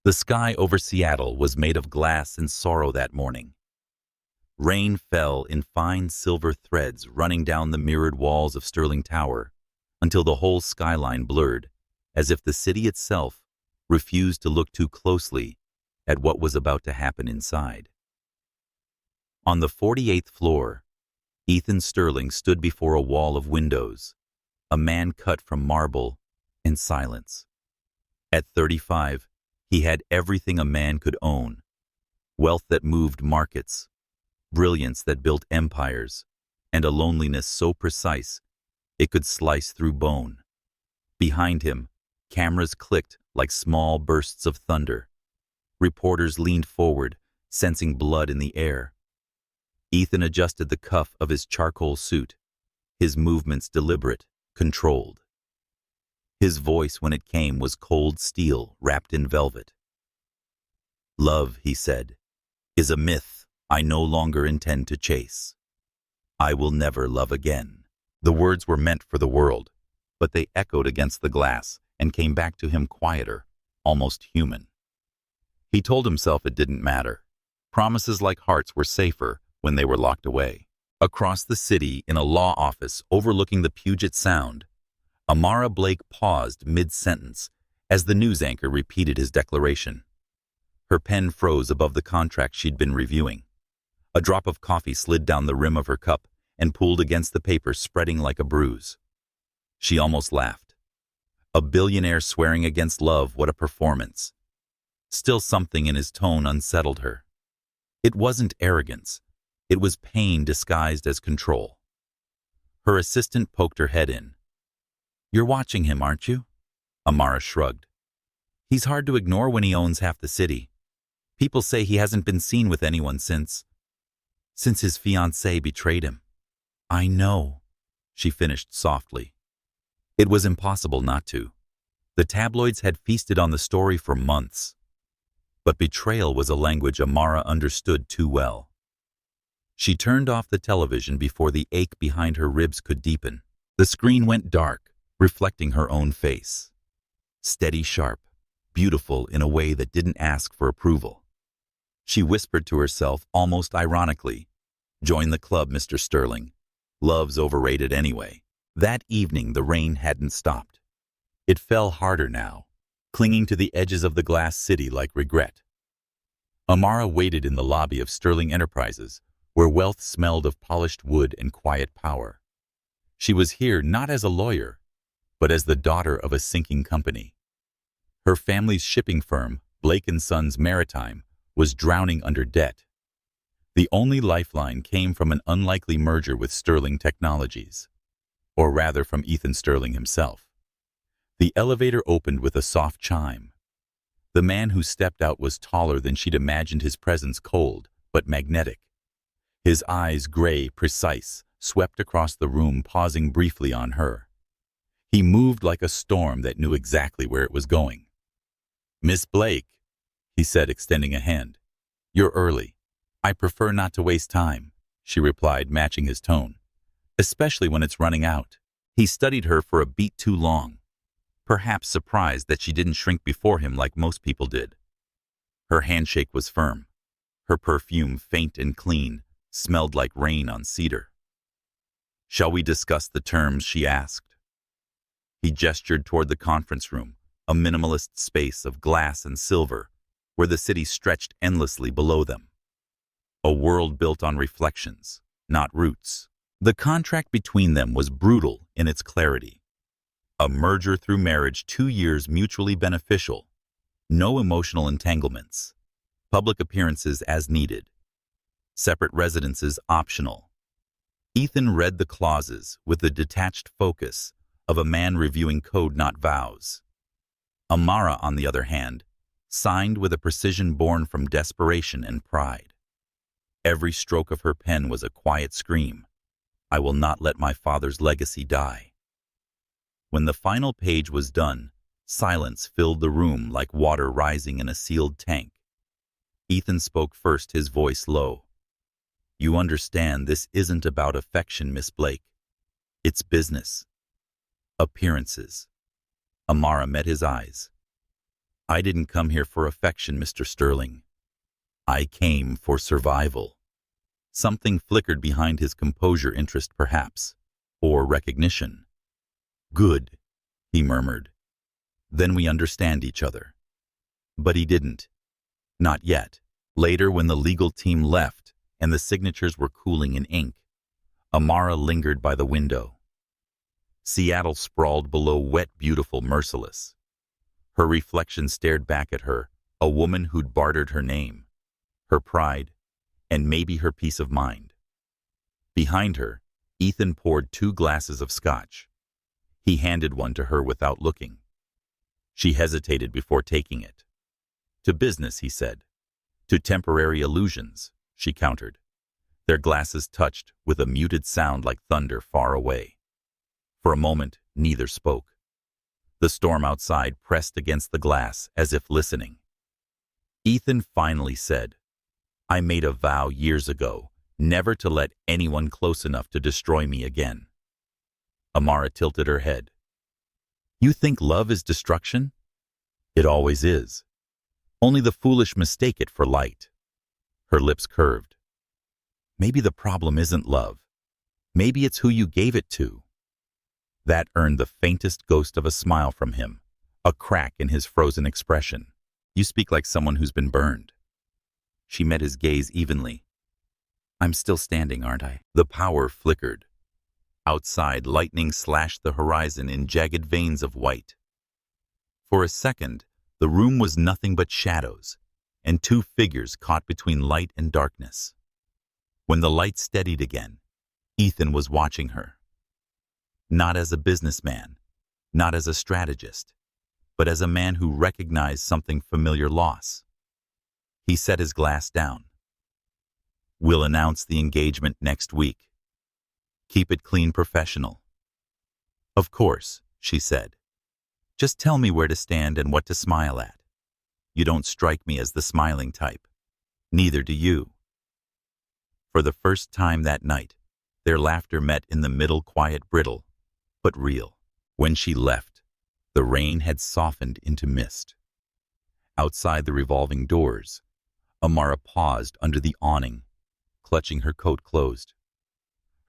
The sky over Seattle was made of glass and sorrow that morning. Rain fell in fine silver threads running down the mirrored walls of Sterling Tower until the whole skyline blurred, as if the city itself refused to look too closely at what was about to happen inside. On the 48th floor, Ethan Sterling stood before a wall of windows, a man cut from marble and silence. At 35, he had everything a man could own: wealth that moved markets, brilliance that built empires, and a loneliness so precise it could slice through bone. Behind him, cameras clicked like small bursts of thunder. Reporters leaned forward, sensing blood in the air. Ethan adjusted the cuff of his charcoal suit, his movements deliberate, controlled. His voice, when it came, was cold steel wrapped in velvet. "Love," he said, "is a myth I no longer intend to chase. I will never love again." The words were meant for the world, but they echoed against the glass and came back to him quieter, almost human. He told himself it didn't matter. Promises like hearts were safer when they were locked away. Across the city, in a law office overlooking the Puget Sound, Amara Blake paused mid-sentence as the news anchor repeated his declaration. Her pen froze above the contract she'd been reviewing. A drop of coffee slid down the rim of her cup and pooled against the paper, spreading like a bruise. She almost laughed. A billionaire swearing against love, what a performance. Still, something in his tone unsettled her. It wasn't arrogance. It was pain disguised as control. Her assistant poked her head in. "You're watching him, aren't you?" Amara shrugged. "He's hard to ignore when he owns half the city. People say he hasn't been seen with anyone since his fiancée betrayed him." "I know," she finished softly. It was impossible not to. The tabloids had feasted on the story for months. But betrayal was a language Amara understood too well. She turned off the television before the ache behind her ribs could deepen. The screen went dark, reflecting her own face. Steady, sharp, beautiful in a way that didn't ask for approval. She whispered to herself, almost ironically, "Join the club, Mr. Sterling. Love's overrated anyway." That evening, the rain hadn't stopped. It fell harder now, clinging to the edges of the glass city like regret. Amara waited in the lobby of Sterling Enterprises, where wealth smelled of polished wood and quiet power. She was here not as a lawyer, but as the daughter of a sinking company. Her family's shipping firm, Blake & Sons Maritime, was drowning under debt. The only lifeline came from an unlikely merger with Sterling Technologies, or rather from Ethan Sterling himself. The elevator opened with a soft chime. The man who stepped out was taller than she'd imagined, his presence cold but magnetic. His eyes, gray, precise, swept across the room, pausing briefly on her. He moved like a storm that knew exactly where it was going. "Miss Blake," he said, extending a hand. "You're early." "I prefer not to waste time," she replied, matching his tone. "Especially when it's running out." He studied her for a beat too long, perhaps surprised that she didn't shrink before him like most people did. Her handshake was firm. Her perfume, faint and clean, smelled like rain on cedar. "Shall we discuss the terms?" she asked. He gestured toward the conference room, a minimalist space of glass and silver, where the city stretched endlessly below them. A world built on reflections, not roots. The contract between them was brutal in its clarity. A merger through marriage, 2 years mutually beneficial, no emotional entanglements, public appearances as needed, separate residences optional. Ethan read the clauses with the detached focus of a man reviewing code, not vows. Amara, on the other hand, signed with a precision born from desperation and pride. Every stroke of her pen was a quiet scream. "I will not let my father's legacy die." When the final page was done, silence filled the room like water rising in a sealed tank. Ethan spoke first, his voice low. "You understand this isn't about affection, Miss Blake. It's business. Appearances." Amara met his eyes. I didn't come here for affection, Mr. Sterling. I came for survival. Something flickered behind his composure, interest perhaps, or recognition. Good, he murmured. Then we understand each other. But he didn't. Not yet. Later, when the legal team left and the signatures were cooling in ink, Amara lingered by the window. Seattle sprawled below, wet, beautiful, merciless. Her reflection stared back at her, a woman who'd bartered her name, her pride, and maybe her peace of mind. Behind her, Ethan poured 2 glasses of scotch. He handed one to her without looking. She hesitated before taking it. To business, he said. To temporary illusions, she countered. Their glasses touched with a muted sound like thunder far away. For a moment, neither spoke. The storm outside pressed against the glass as if listening. Ethan finally said, I made a vow years ago never to let anyone close enough to destroy me again. Amara tilted her head. You think love is destruction? It always is. Only the foolish mistake it for light. Her lips curved. Maybe the problem isn't love. Maybe it's who you gave it to. That earned the faintest ghost of a smile from him, a crack in his frozen expression. You speak like someone who's been burned. She met his gaze evenly. I'm still standing, aren't I? The power flickered. Outside, lightning slashed the horizon in jagged veins of white. For a second, the room was nothing but shadows, and 2 figures caught between light and darkness. When the light steadied again, Ethan was watching her. Not as a businessman, not as a strategist, but as a man who recognized something familiar loss. He set his glass down. We'll announce the engagement next week. Keep it clean, professional. Of course, she said. Just tell me where to stand and what to smile at. You don't strike me as the smiling type. Neither do you. For the first time that night, their laughter met in the middle, quiet, brittle, but real. When she left, the rain had softened into mist. Outside the revolving doors, Amara paused under the awning, clutching her coat closed.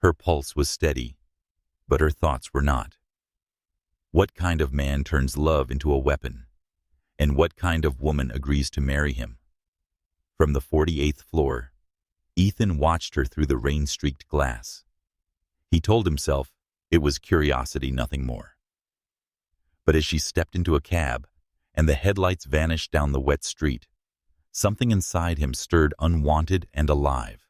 Her pulse was steady, but her thoughts were not. What kind of man turns love into a weapon? And what kind of woman agrees to marry him? From the 48th floor, Ethan watched her through the rain-streaked glass. He told himself it was curiosity, nothing more. But as she stepped into a cab and the headlights vanished down the wet street, something inside him stirred, unwanted and alive.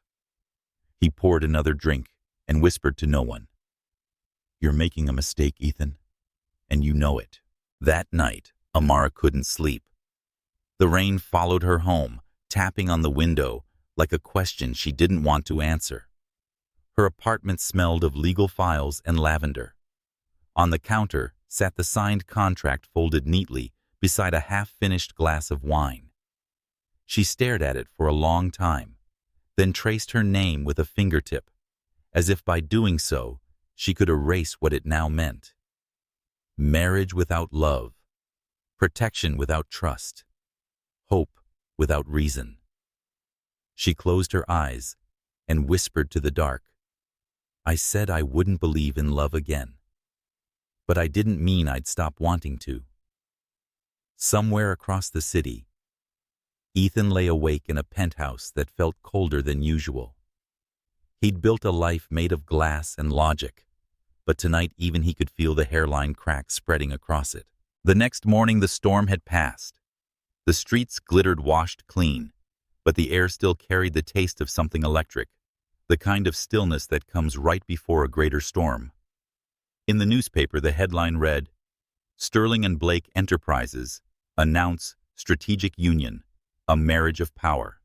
He poured another drink and whispered to no one, You're making a mistake, Ethan, and you know it. That night, Amara couldn't sleep. The rain followed her home, tapping on the window like a question she didn't want to answer. Her apartment smelled of legal files and lavender. On the counter sat the signed contract folded neatly beside a half-finished glass of wine. She stared at it for a long time, then traced her name with a fingertip, as if by doing so she could erase what it now meant. Marriage without love, protection without trust, hope without reason. She closed her eyes and whispered to the dark, I said I wouldn't believe in love again, but I didn't mean I'd stop wanting to. Somewhere across the city, Ethan lay awake in a penthouse that felt colder than usual. He'd built a life made of glass and logic, but tonight even he could feel the hairline cracks spreading across it. The next morning the storm had passed. The streets glittered washed clean, but the air still carried the taste of something electric, the kind of stillness that comes right before a greater storm. In the newspaper the headline read, Sterling and Blake Enterprises announce strategic union, a marriage of power.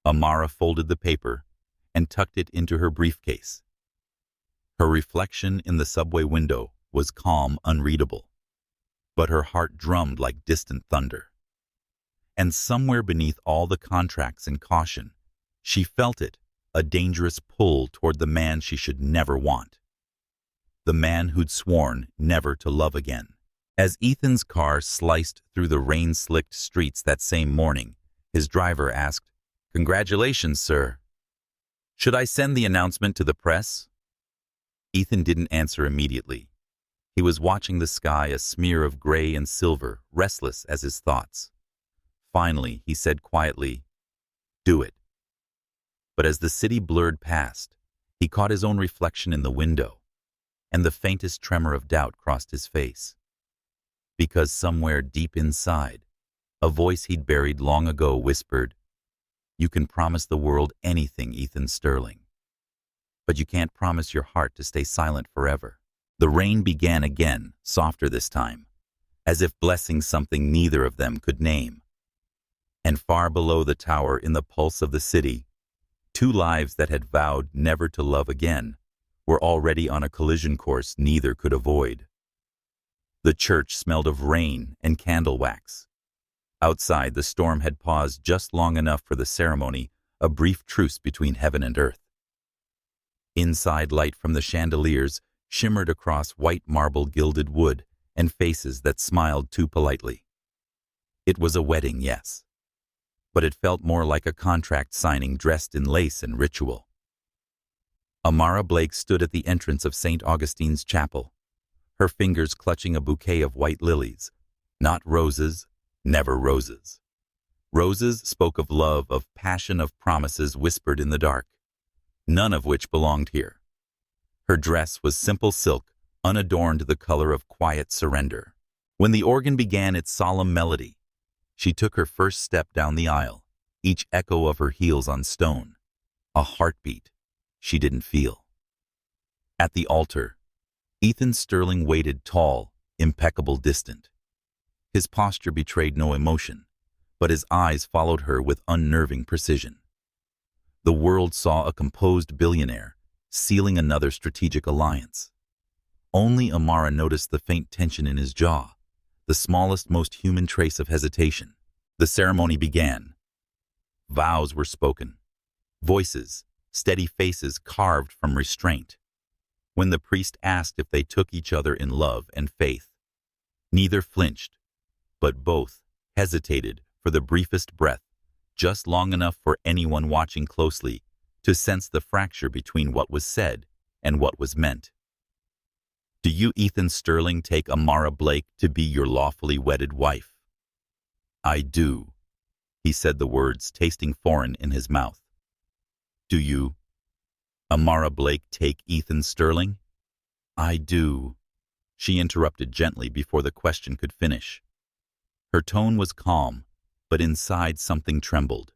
Amara folded the paper and tucked it into her briefcase. Her reflection in the subway window was calm, unreadable, but her heart drummed like distant thunder. And somewhere beneath all the contracts and caution, she felt it, a dangerous pull toward the man she should never want. The man who'd sworn never to love again. As Ethan's car sliced through the rain-slicked streets that same morning, his driver asked, "Congratulations, sir. Should I send the announcement to the press?" Ethan didn't answer immediately. He was watching the sky, a smear of gray and silver, restless as his thoughts. Finally, he said quietly, "Do it." But as the city blurred past, he caught his own reflection in the window, and the faintest tremor of doubt crossed his face. Because somewhere deep inside, a voice he'd buried long ago whispered, "You can promise the world anything, Ethan Sterling, but you can't promise your heart to stay silent forever." The rain began again, softer this time, as if blessing something neither of them could name. And far below the tower, in the pulse of the city, two lives that had vowed never to love again were already on a collision course neither could avoid. The church smelled of rain and candle wax. Outside, the storm had paused just long enough for the ceremony, a brief truce between heaven and earth. Inside, light from the chandeliers shimmered across white marble gilded wood and faces that smiled too politely. It was a wedding, yes, but it felt more like a contract signing dressed in lace and ritual. Amara Blake stood at the entrance of St. Augustine's Chapel, her fingers clutching a bouquet of white lilies. Not roses, never roses. Roses spoke of love, of passion, of promises whispered in the dark, none of which belonged here. Her dress was simple silk, unadorned, the color of quiet surrender. When the organ began its solemn melody, she took her first step down the aisle, each echo of her heels on stone, a heartbeat she didn't feel. At the altar, Ethan Sterling waited, tall, impeccable, distant. His posture betrayed no emotion, but his eyes followed her with unnerving precision. The world saw a composed billionaire sealing another strategic alliance. Only Amara noticed the faint tension in his jaw, the smallest, most human trace of hesitation. The ceremony began. Vows were spoken. Voices, steady faces carved from restraint. When the priest asked if they took each other in love and faith, neither flinched, but both hesitated for the briefest breath, just long enough for anyone watching closely to sense the fracture between what was said and what was meant. "Do you, Ethan Sterling, take Amara Blake to be your lawfully wedded wife?" "I do," he said, the words tasting foreign in his mouth. "Do you, Amara Blake, take Ethan Sterling?" "I do," she interrupted gently before the question could finish. Her tone was calm, but inside something trembled.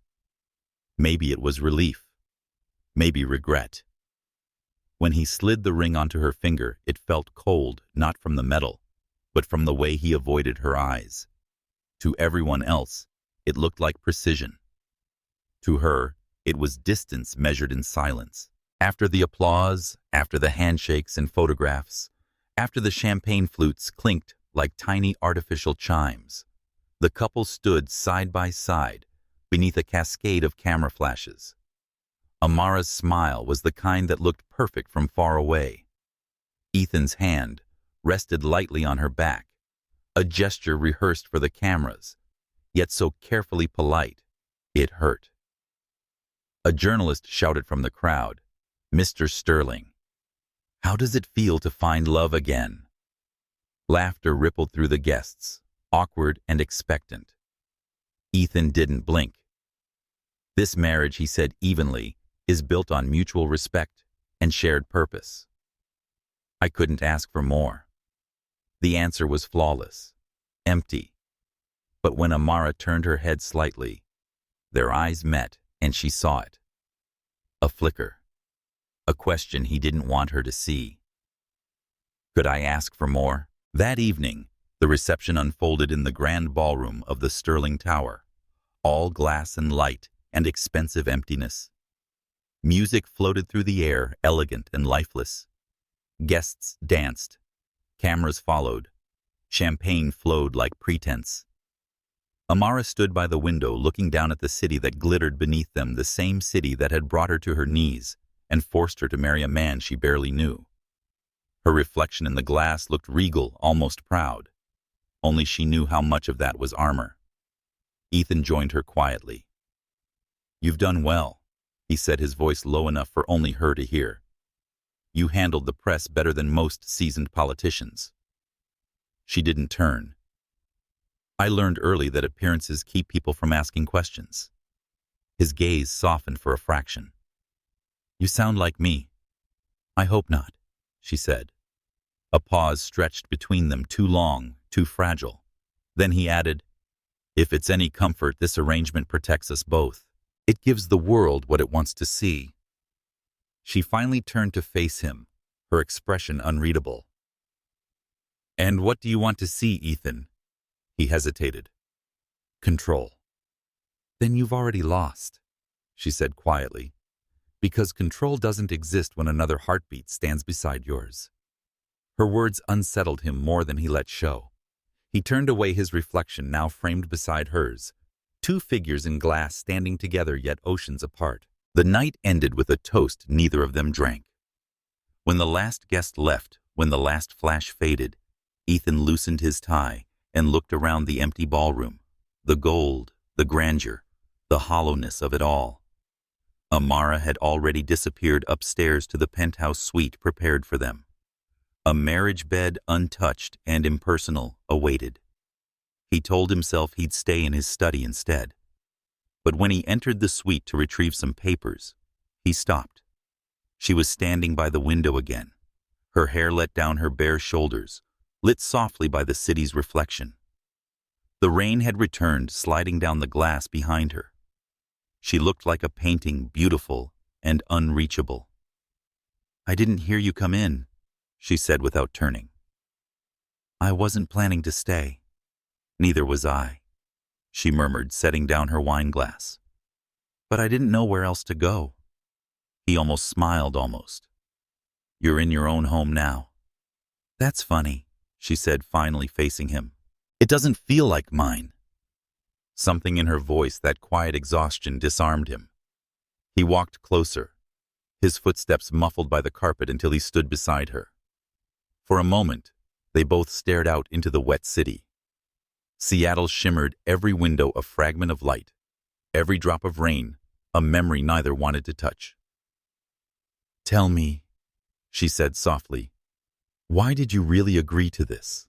Maybe it was relief. Maybe regret. When he slid the ring onto her finger, it felt cold, not from the metal, but from the way he avoided her eyes. To everyone else, it looked like precision. To her, it was distance measured in silence. After the applause, after the handshakes and photographs, after the champagne flutes clinked like tiny artificial chimes, the couple stood side by side beneath a cascade of camera flashes. Amara's smile was the kind that looked perfect from far away. Ethan's hand rested lightly on her back, a gesture rehearsed for the cameras, yet so carefully polite, it hurt. A journalist shouted from the crowd, "Mr. Sterling, how does it feel to find love again?" Laughter rippled through the guests, awkward and expectant. Ethan didn't blink. "This marriage," he said evenly, "is built on mutual respect and shared purpose." I couldn't ask for more. The answer was flawless, empty. But when Amara turned her head slightly, their eyes met and she saw it. A flicker. A question he didn't want her to see. Could I ask for more? That evening, the reception unfolded in the grand ballroom of the Sterling Tower, all glass and light and expensive emptiness. Music floated through the air, elegant and lifeless. Guests danced. Cameras followed. Champagne flowed like pretense. Amara stood by the window looking down at the city that glittered beneath them, the same city that had brought her to her knees and forced her to marry a man she barely knew. Her reflection in the glass looked regal, almost proud. only she knew how much of that was armor. Ethan joined her quietly. "You've done well," he said, his voice low enough for only her to hear. "You handled the press better than most seasoned politicians." She didn't turn. "I learned early that appearances keep people from asking questions." His gaze softened for a fraction. "You sound like me." "I hope not," she said. A pause stretched between them, too long, too fragile. Then he added, "If it's any comfort, this arrangement protects us both. It gives the world what it wants to see." She finally turned to face him, her expression unreadable. "And what do you want to see, Ethan?" He hesitated. "Control." "Then you've already lost," she said quietly, "because control doesn't exist when another heartbeat stands beside yours." Her words unsettled him more than he let show. He turned away, his reflection now framed beside hers, two figures in glass standing together yet oceans apart. The night ended with a toast neither of them drank. When the last guest left, when the last flash faded, Ethan loosened his tie and looked around the empty ballroom, the gold, the grandeur, the hollowness of it all. Amara had already disappeared upstairs to the penthouse suite prepared for them. A marriage bed, untouched and impersonal, awaited. He told himself he'd stay in his study instead. But when he entered the suite to retrieve some papers, he stopped. She was standing by the window again, her hair let down her bare shoulders, lit softly by the city's reflection. The rain had returned, sliding down the glass behind her. She looked like a painting, beautiful and unreachable. "I didn't hear you come in," she said without turning. "I wasn't planning to stay." "Neither was I," she murmured, setting down her wine glass. "But I didn't know where else to go." He almost smiled, almost. "You're in your own home now." "That's funny," she said, finally facing him. "It doesn't feel like mine." Something in her voice, that quiet exhaustion, disarmed him. He walked closer, his footsteps muffled by the carpet, until he stood beside her. For a moment, they both stared out into the wet city. Seattle shimmered, every window a fragment of light, every drop of rain a memory neither wanted to touch. "Tell me," she said softly, "why did you really agree to this?"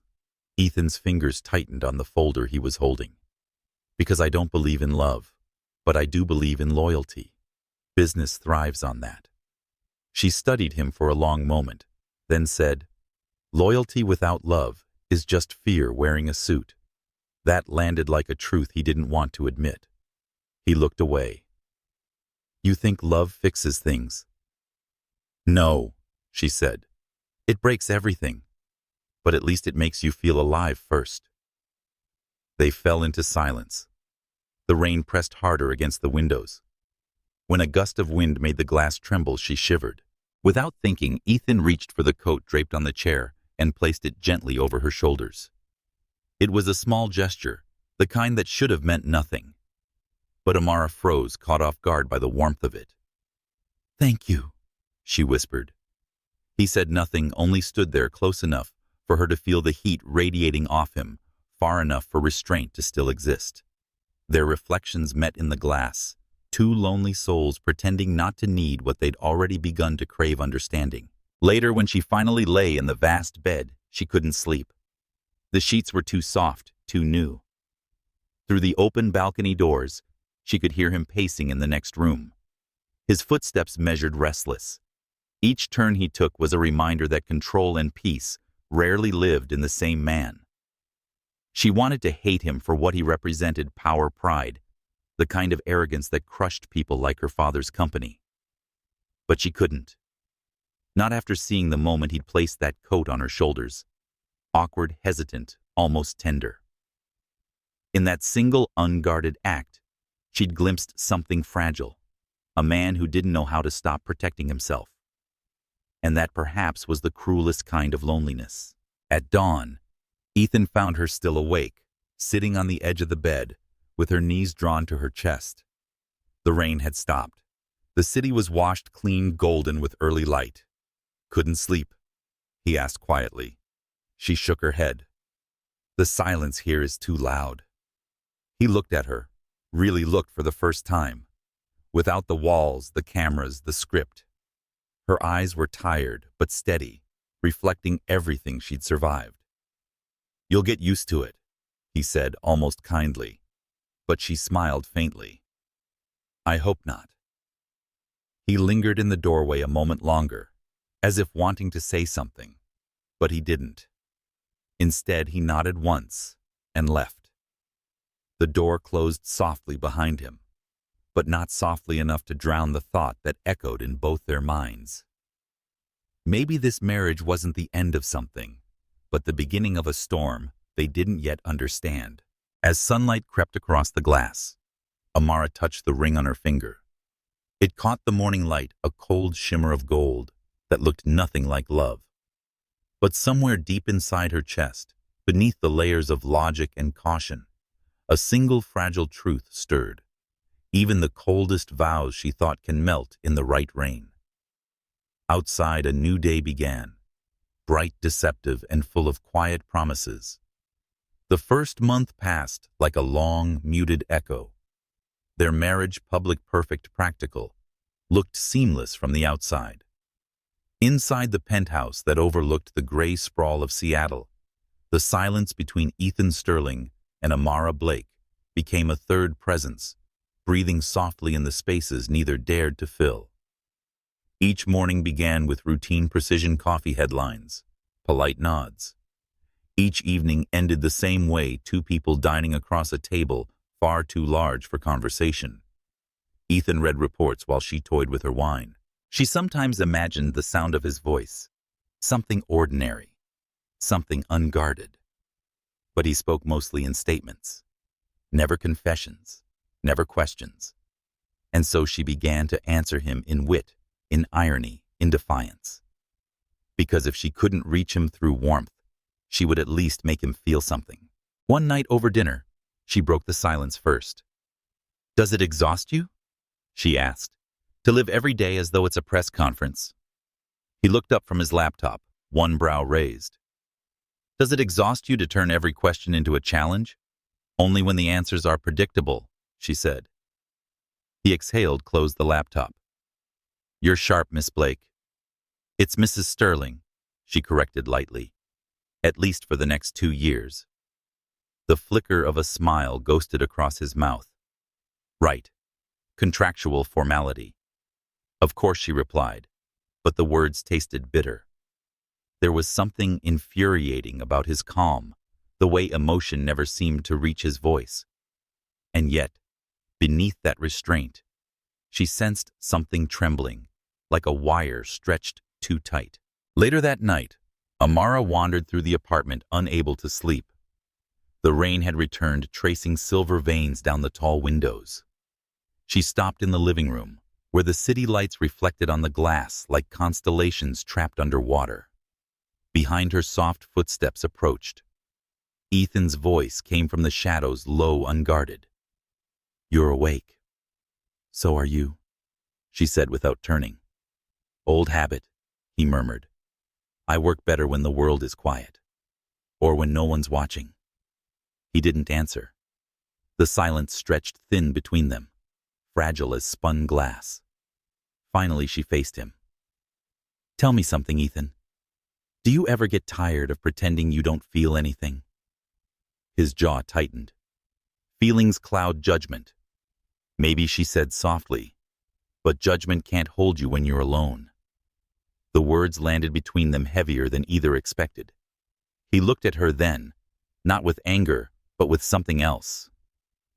Ethan's fingers tightened on the folder he was holding. "Because I don't believe in love, but I do believe in loyalty. Business thrives on that." She studied him for a long moment, then said, "Loyalty without love is just fear wearing a suit." That landed like a truth he didn't want to admit. He looked away. "You think love fixes things?" "No," she said. "It breaks everything. But at least it makes you feel alive first." They fell into silence. The rain pressed harder against the windows. When a gust of wind made the glass tremble, she shivered. Without thinking, Ethan reached for the coat draped on the chair and placed it gently over her shoulders. It was a small gesture, the kind that should have meant nothing. But Amara froze, caught off guard by the warmth of it. "Thank you," she whispered. He said nothing, only stood there close enough for her to feel the heat radiating off him, far enough for restraint to still exist. Their reflections met in the glass, two lonely souls pretending not to need what they'd already begun to crave understanding. Later, when she finally lay in the vast bed, she couldn't sleep. The sheets were too soft, too new. Through the open balcony doors, she could hear him pacing in the next room. His footsteps measured restless. Each turn he took was a reminder that control and peace rarely lived in the same man. She wanted to hate him for what he represented: power, pride, the kind of arrogance that crushed people like her father's company. But she couldn't. Not after seeing the moment he'd placed that coat on her shoulders. Awkward, hesitant, almost tender. In that single unguarded act, she'd glimpsed something fragile, a man who didn't know how to stop protecting himself. And that perhaps was the cruelest kind of loneliness. At dawn, Ethan found her still awake, sitting on the edge of the bed, with her knees drawn to her chest. The rain had stopped. The city was washed clean, golden with early light. "Couldn't sleep?" he asked quietly. She shook her head. The silence here is too loud. He looked at her, really looked for the first time. Without the walls, the cameras, the script. Her eyes were tired but steady, reflecting everything she'd survived. "You'll get used to it," he said almost kindly, but she smiled faintly. "I hope not." He lingered in the doorway a moment longer, as if wanting to say something, but he didn't. Instead, he nodded once and left. The door closed softly behind him, but not softly enough to drown the thought that echoed in both their minds. Maybe this marriage wasn't the end of something, but the beginning of a storm they didn't yet understand. As sunlight crept across the glass, Amara touched the ring on her finger. It caught the morning light, a cold shimmer of gold that looked nothing like love. But somewhere deep inside her chest, beneath the layers of logic and caution, a single fragile truth stirred. Even the coldest vows she thought can melt in the right rain. Outside, a new day began, bright, deceptive, and full of quiet promises. The first month passed like a long, muted echo. Their marriage, public, perfect, practical, looked seamless from the outside. Inside the penthouse that overlooked the gray sprawl of Seattle, the silence between Ethan Sterling and Amara Blake became a third presence, breathing softly in the spaces neither dared to fill. Each morning began with routine precision coffee headlines, polite nods. Each evening ended the same way, two people dining across a table far too large for conversation. Ethan read reports while she toyed with her wine. She sometimes imagined the sound of his voice, something ordinary, something unguarded. But he spoke mostly in statements, never confessions, never questions. And so she began to answer him in wit, in irony, in defiance. Because if she couldn't reach him through warmth, she would at least make him feel something. One night over dinner, she broke the silence first. "Does it exhaust you?" she asked, "to live every day as though it's a press conference?" He looked up from his laptop, one brow raised. "Does it exhaust you to turn every question into a challenge? Only when the answers are predictable," she said. He exhaled, closed the laptop. "You're sharp, Miss Blake." "It's Mrs. Sterling," she corrected lightly. "At least for the next 2 years." The flicker of a smile ghosted across his mouth. "Right. Contractual formality." "Of course," she replied, but the words tasted bitter. There was something infuriating about his calm, the way emotion never seemed to reach his voice. And yet, beneath that restraint, she sensed something trembling, like a wire stretched too tight. Later that night, Amara wandered through the apartment, unable to sleep. The rain had returned, tracing silver veins down the tall windows. She stopped in the living room, where the city lights reflected on the glass like constellations trapped under water. Behind her, soft footsteps approached. Ethan's voice came from the shadows, low, unguarded. "You're awake." "So are you," she said without turning. "Old habit," he murmured. "I work better when the world is quiet, or when no one's watching." He didn't answer. The silence stretched thin between them, fragile as spun glass. Finally, she faced him. "Tell me something, Ethan. Do you ever get tired of pretending you don't feel anything?" His jaw tightened. "Feelings cloud judgment." Maybe, she said softly, "but judgment can't hold you when you're alone." The words landed between them heavier than either expected. He looked at her then, not with anger, but with something else.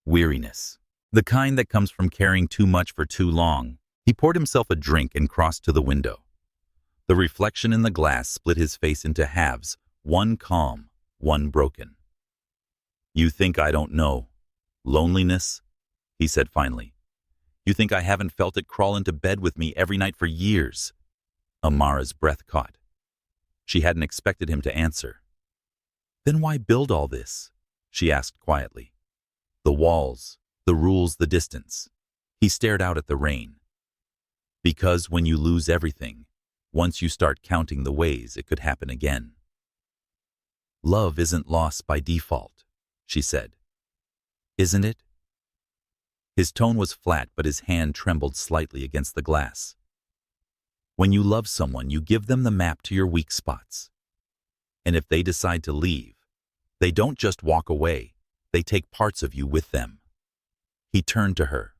Weariness. The kind that comes from carrying too much for too long. He poured himself a drink and crossed to the window. The reflection in the glass split his face into halves, one calm, one broken. "You think I don't know loneliness?" he said finally. "You think I haven't felt it crawl into bed with me every night for years?" Amara's breath caught. She hadn't expected him to answer. "Then why build all this?" she asked quietly. "The walls, the rules, the distance." He stared out at the rain. "Because when you lose everything, once you start counting the ways it could happen again." Love isn't lost by default, she said. Isn't it? His tone was flat, but his hand trembled slightly against the glass. When you love someone, you give them the map to your weak spots. And if they decide to leave, they don't just walk away, they take parts of you with them. He turned to her,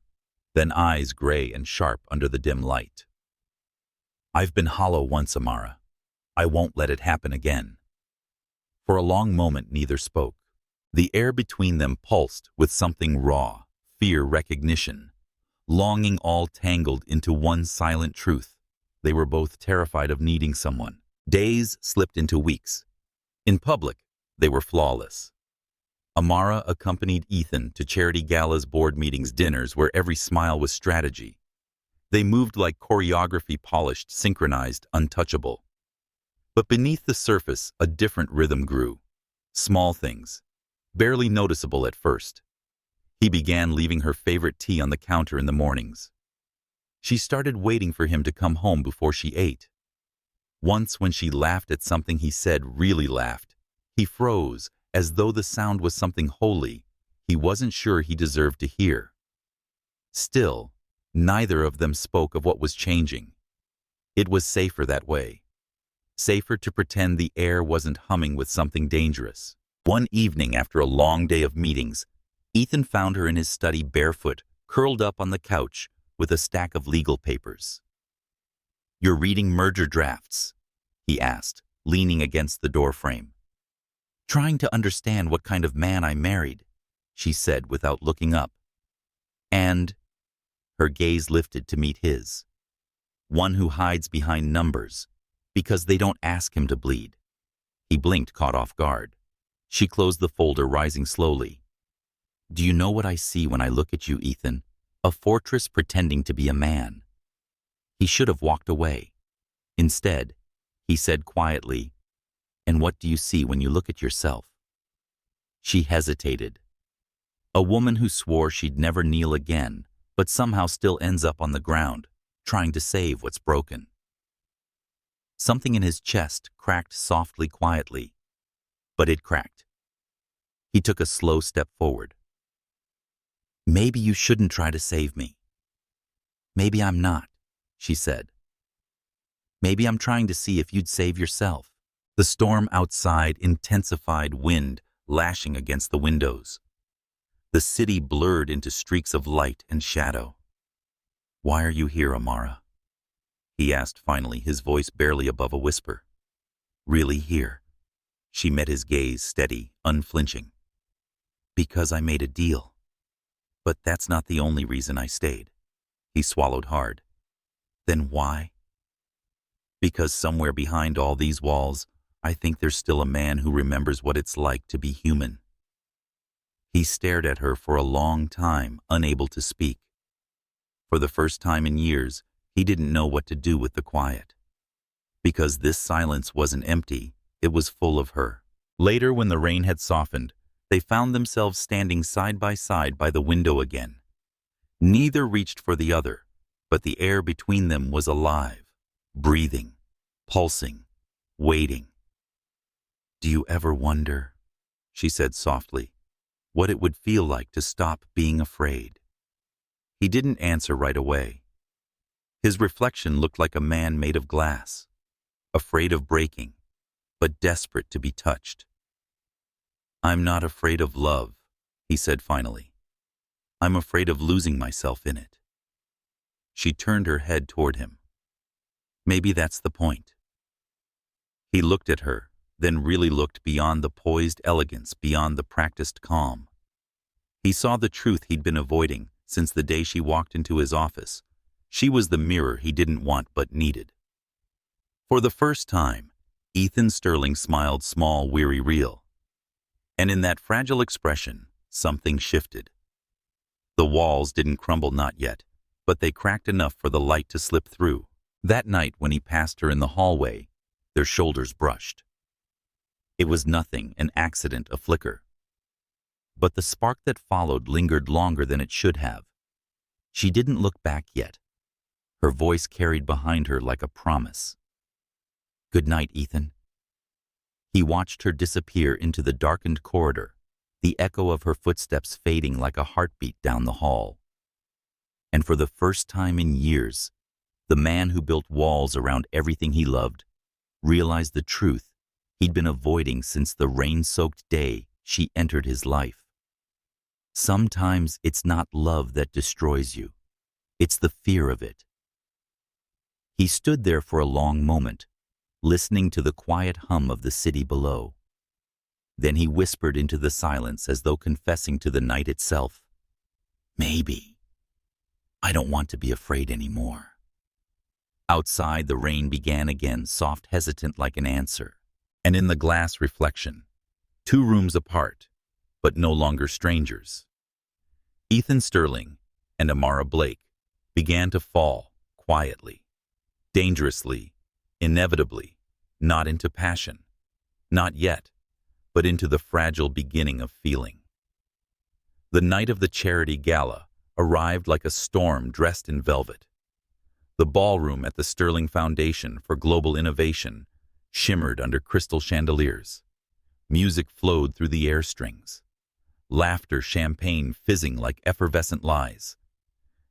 then eyes gray and sharp under the dim light. I've been hollow once, Amara. I won't let it happen again. For a long moment, neither spoke. The air between them pulsed with something raw, fear, recognition, longing, all tangled into one silent truth. They were both terrified of needing someone. Days slipped into weeks. In public, they were flawless. Amara accompanied Ethan to charity galas, board meetings, dinners where every smile was strategy. They moved like choreography, polished, synchronized, untouchable. But beneath the surface, a different rhythm grew. Small things, barely noticeable at first. He began leaving her favorite tea on the counter in the mornings. She started waiting for him to come home before she ate. Once, when she laughed at something he said, really laughed, he froze, as though the sound was something holy he wasn't sure he deserved to hear. Still, neither of them spoke of what was changing. It was safer that way. Safer to pretend the air wasn't humming with something dangerous. One evening, after a long day of meetings, Ethan found her in his study, barefoot, curled up on the couch with a stack of legal papers. "You're reading merger drafts?" he asked, leaning against the doorframe. "Trying to understand what kind of man I married," she said without looking up. "And," her gaze lifted to meet his, "one who hides behind numbers, because they don't ask him to bleed." He blinked, caught off guard. She closed the folder, rising slowly. "Do you know what I see when I look at you, Ethan? A fortress pretending to be a man." He should have walked away. Instead, he said quietly, "And what do you see when you look at yourself?" She hesitated. A woman who swore she'd never kneel again, but somehow still ends up on the ground, trying to save what's broken. Something in his chest cracked softly, quietly, but it cracked. He took a slow step forward. "Maybe you shouldn't try to save me." "Maybe I'm not," she said. "Maybe I'm trying to see if you'd save yourself." The storm outside intensified, wind lashing against the windows. The city blurred into streaks of light and shadow. "Why are you here, Amara?" he asked finally, his voice barely above a whisper. "Really here?" She met his gaze, steady, unflinching. "Because I made a deal. But that's not the only reason I stayed." He swallowed hard. "Then why?" "Because somewhere behind all these walls, I think there's still a man who remembers what it's like to be human." He stared at her for a long time, unable to speak. For the first time in years, he didn't know what to do with the quiet. Because this silence wasn't empty, it was full of her. Later, when the rain had softened, they found themselves standing side by the window again. Neither reached for the other, but the air between them was alive, breathing, pulsing, waiting. "Do you ever wonder," she said softly, "what it would feel like to stop being afraid?" He didn't answer right away. His reflection looked like a man made of glass, afraid of breaking, but desperate to be touched. "I'm not afraid of love," he said finally. "I'm afraid of losing myself in it." She turned her head toward him. "Maybe that's the point." He looked at her, then really looked beyond the poised elegance, beyond the practiced calm. He saw the truth he'd been avoiding since the day she walked into his office. She was the mirror he didn't want but needed. For the first time, Ethan Sterling smiled, small, weary, real. And in that fragile expression, something shifted. The walls didn't crumble, not yet, but they cracked enough for the light to slip through. That night, when he passed her in the hallway, their shoulders brushed. It was nothing, an accident, a flicker. But the spark that followed lingered longer than it should have. She didn't look back yet. Her voice carried behind her like a promise. "Good night, Ethan." He watched her disappear into the darkened corridor, the echo of her footsteps fading like a heartbeat down the hall. And for the first time in years, the man who built walls around everything he loved realized the truth he'd been avoiding since the rain-soaked day she entered his life. Sometimes it's not love that destroys you. It's the fear of it. He stood there for a long moment, listening to the quiet hum of the city below. Then he whispered into the silence as though confessing to the night itself, "Maybe. I don't want to be afraid anymore." Outside, the rain began again, soft, hesitant like an answer. And in the glass reflection, 2 rooms apart, but no longer strangers, Ethan Sterling and Amara Blake began to fall quietly, dangerously, inevitably, not into passion, not yet, but into the fragile beginning of feeling. The night of the charity gala arrived like a storm dressed in velvet. The ballroom at the Sterling Foundation for Global Innovation shimmered under crystal chandeliers. Music flowed through the air strings. Laughter, champagne fizzing like effervescent lies.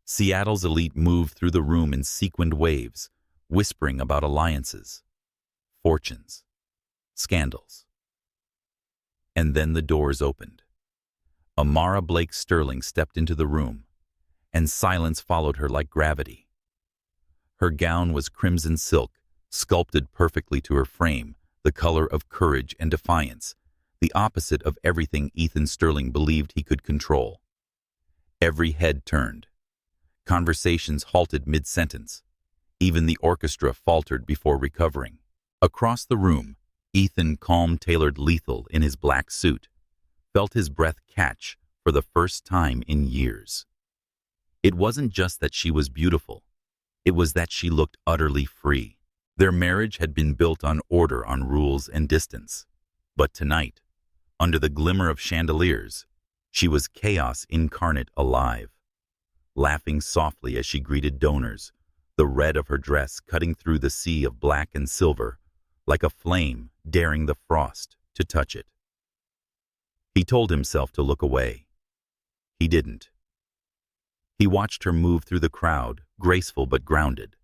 Seattle's elite moved through the room in sequined waves, whispering about alliances, fortunes, scandals. And then the doors opened. Amara Blake Sterling stepped into the room, and silence followed her like gravity. Her gown was crimson silk, sculpted perfectly to her frame, the color of courage and defiance, the opposite of everything Ethan Sterling believed he could control. Every head turned. Conversations halted mid-sentence. Even the orchestra faltered before recovering. Across the room, Ethan, calm, tailored, lethal in his black suit, felt his breath catch for the first time in years. It wasn't just that she was beautiful. It was that she looked utterly free. Their marriage had been built on order, on rules and distance. But tonight, under the glimmer of chandeliers, she was chaos incarnate, alive. Laughing softly as she greeted donors, the red of her dress cutting through the sea of black and silver, like a flame daring the frost to touch it. He told himself to look away. He didn't. He watched her move through the crowd, graceful but grounded,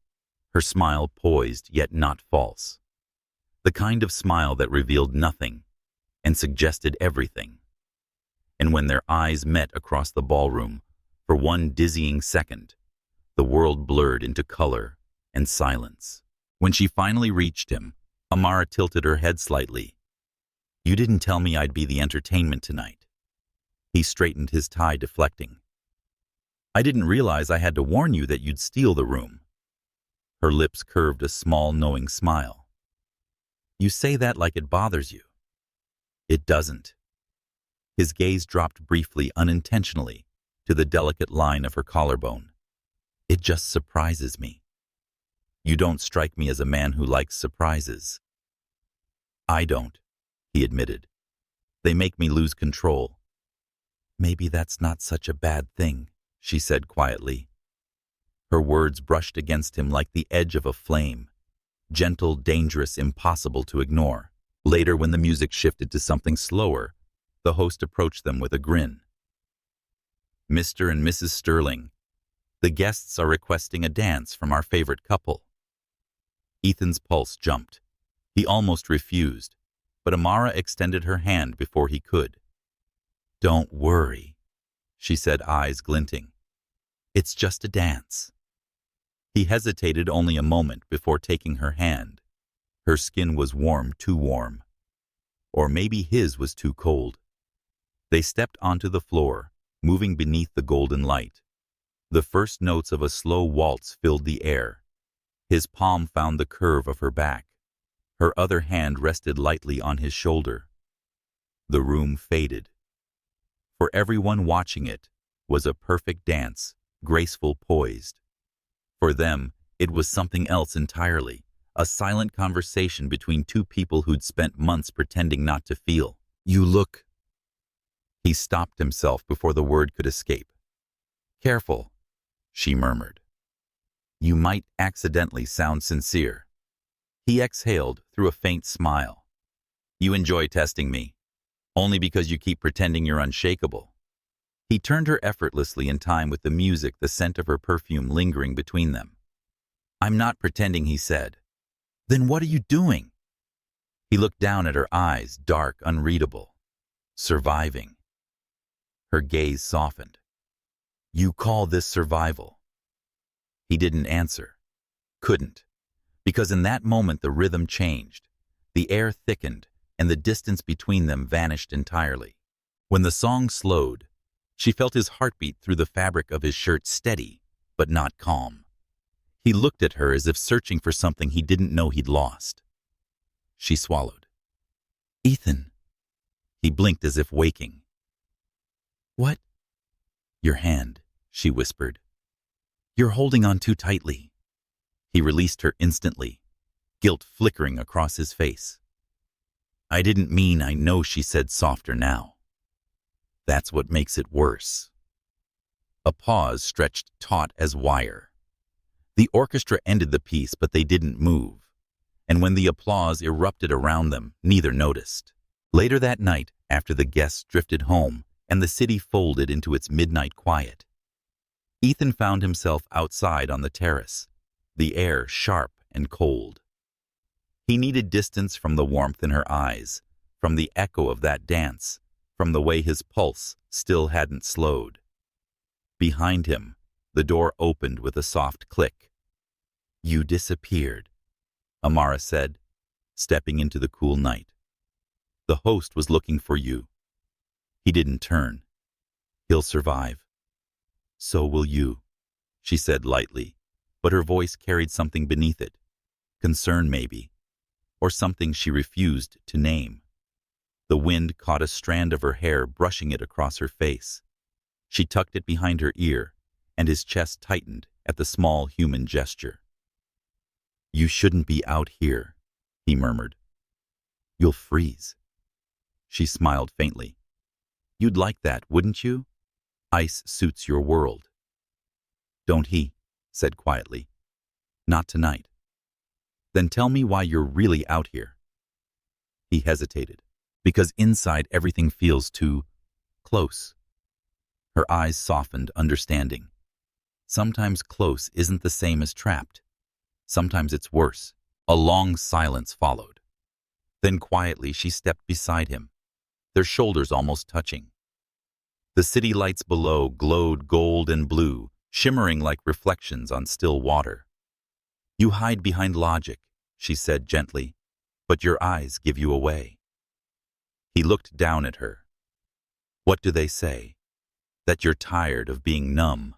her smile poised yet not false. The kind of smile that revealed nothing and suggested everything. And when their eyes met across the ballroom, for one dizzying second, the world blurred into color and silence. When she finally reached him, Amara tilted her head slightly. "You didn't tell me I'd be the entertainment tonight." He straightened his tie, deflecting. "I didn't realize I had to warn you that you'd steal the room." Her lips curved a small, knowing smile. "You say that like it bothers you." "It doesn't." His gaze dropped briefly, unintentionally, to the delicate line of her collarbone. "It just surprises me. You don't strike me as a man who likes surprises." "I don't," he admitted. "They make me lose control." "Maybe that's not such a bad thing," she said quietly. Her words brushed against him like the edge of a flame, gentle, dangerous, impossible to ignore. Later, when the music shifted to something slower, the host approached them with a grin. "Mr. and Mrs. Sterling, the guests are requesting a dance from our favorite couple." Ethan's pulse jumped. He almost refused, but Amara extended her hand before he could. "Don't worry," she said, eyes glinting. "It's just a dance." He hesitated only a moment before taking her hand. Her skin was warm, too warm. Or maybe his was too cold. They stepped onto the floor, moving beneath the golden light. The first notes of a slow waltz filled the air. His palm found the curve of her back. Her other hand rested lightly on his shoulder. The room faded. For everyone watching it was a perfect dance, graceful, poised. For them, it was something else entirely, a silent conversation between two people who'd spent months pretending not to feel. "You look—" He stopped himself before the word could escape. "Careful," she murmured. "You might accidentally sound sincere." He exhaled through a faint smile. You enjoy testing me, only because you keep pretending you're unshakable. He turned her effortlessly in time with the music, the scent of her perfume lingering between them. I'm not pretending, he said. Then what are you doing? He looked down at her eyes, dark, unreadable. Surviving. Her gaze softened. You call this survival? He didn't answer. Couldn't. Because in that moment the rhythm changed. The air thickened, and the distance between them vanished entirely. When the song slowed, she felt his heartbeat through the fabric of his shirt, steady, but not calm. He looked at her as if searching for something he didn't know he'd lost. She swallowed. Ethan. He blinked as if waking. What? Your hand, she whispered. You're holding on too tightly. He released her instantly, guilt flickering across his face. I didn't mean I know, she said softer now. That's what makes it worse. A pause stretched taut as wire. The orchestra ended the piece, but they didn't move. And when the applause erupted around them, neither noticed. Later that night, after the guests drifted home and the city folded into its midnight quiet, Ethan found himself outside on the terrace, the air sharp and cold. He needed distance from the warmth in her eyes, from the echo of that dance, from the way his pulse still hadn't slowed. Behind him, the door opened with a soft click. You disappeared, Amara said, stepping into the cool night. The host was looking for you. He didn't turn. He'll survive. So will you, she said lightly, but her voice carried something beneath it. Concern, maybe, or something she refused to name. The wind caught a strand of her hair, brushing it across her face. She tucked it behind her ear, and his chest tightened at the small human gesture. You shouldn't be out here, he murmured. You'll freeze. She smiled faintly. You'd like that, wouldn't you? Ice suits your world. Don't he? Said quietly. Not tonight. Then tell me why you're really out here. He hesitated, because inside everything feels too close. Her eyes softened, understanding. Sometimes close isn't the same as trapped. Sometimes it's worse. A long silence followed. Then quietly she stepped beside him, their shoulders almost touching. The city lights below glowed gold and blue, shimmering like reflections on still water. You hide behind logic, she said gently, but your eyes give you away. He looked down at her. What do they say? That you're tired of being numb.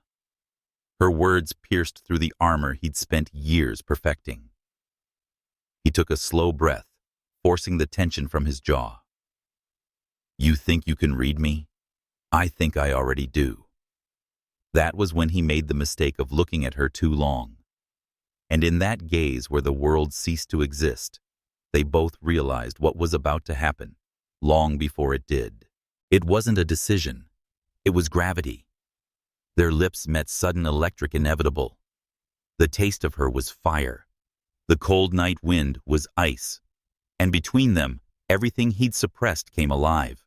Her words pierced through the armor he'd spent years perfecting. He took a slow breath, forcing the tension from his jaw. You think you can read me? I think I already do. That was when he made the mistake of looking at her too long. And in that gaze where the world ceased to exist, they both realized what was about to happen, long before it did. It wasn't a decision. It was gravity. Their lips met, sudden, electric, inevitable. The taste of her was fire. The cold night wind was ice. And between them, everything he'd suppressed came alive.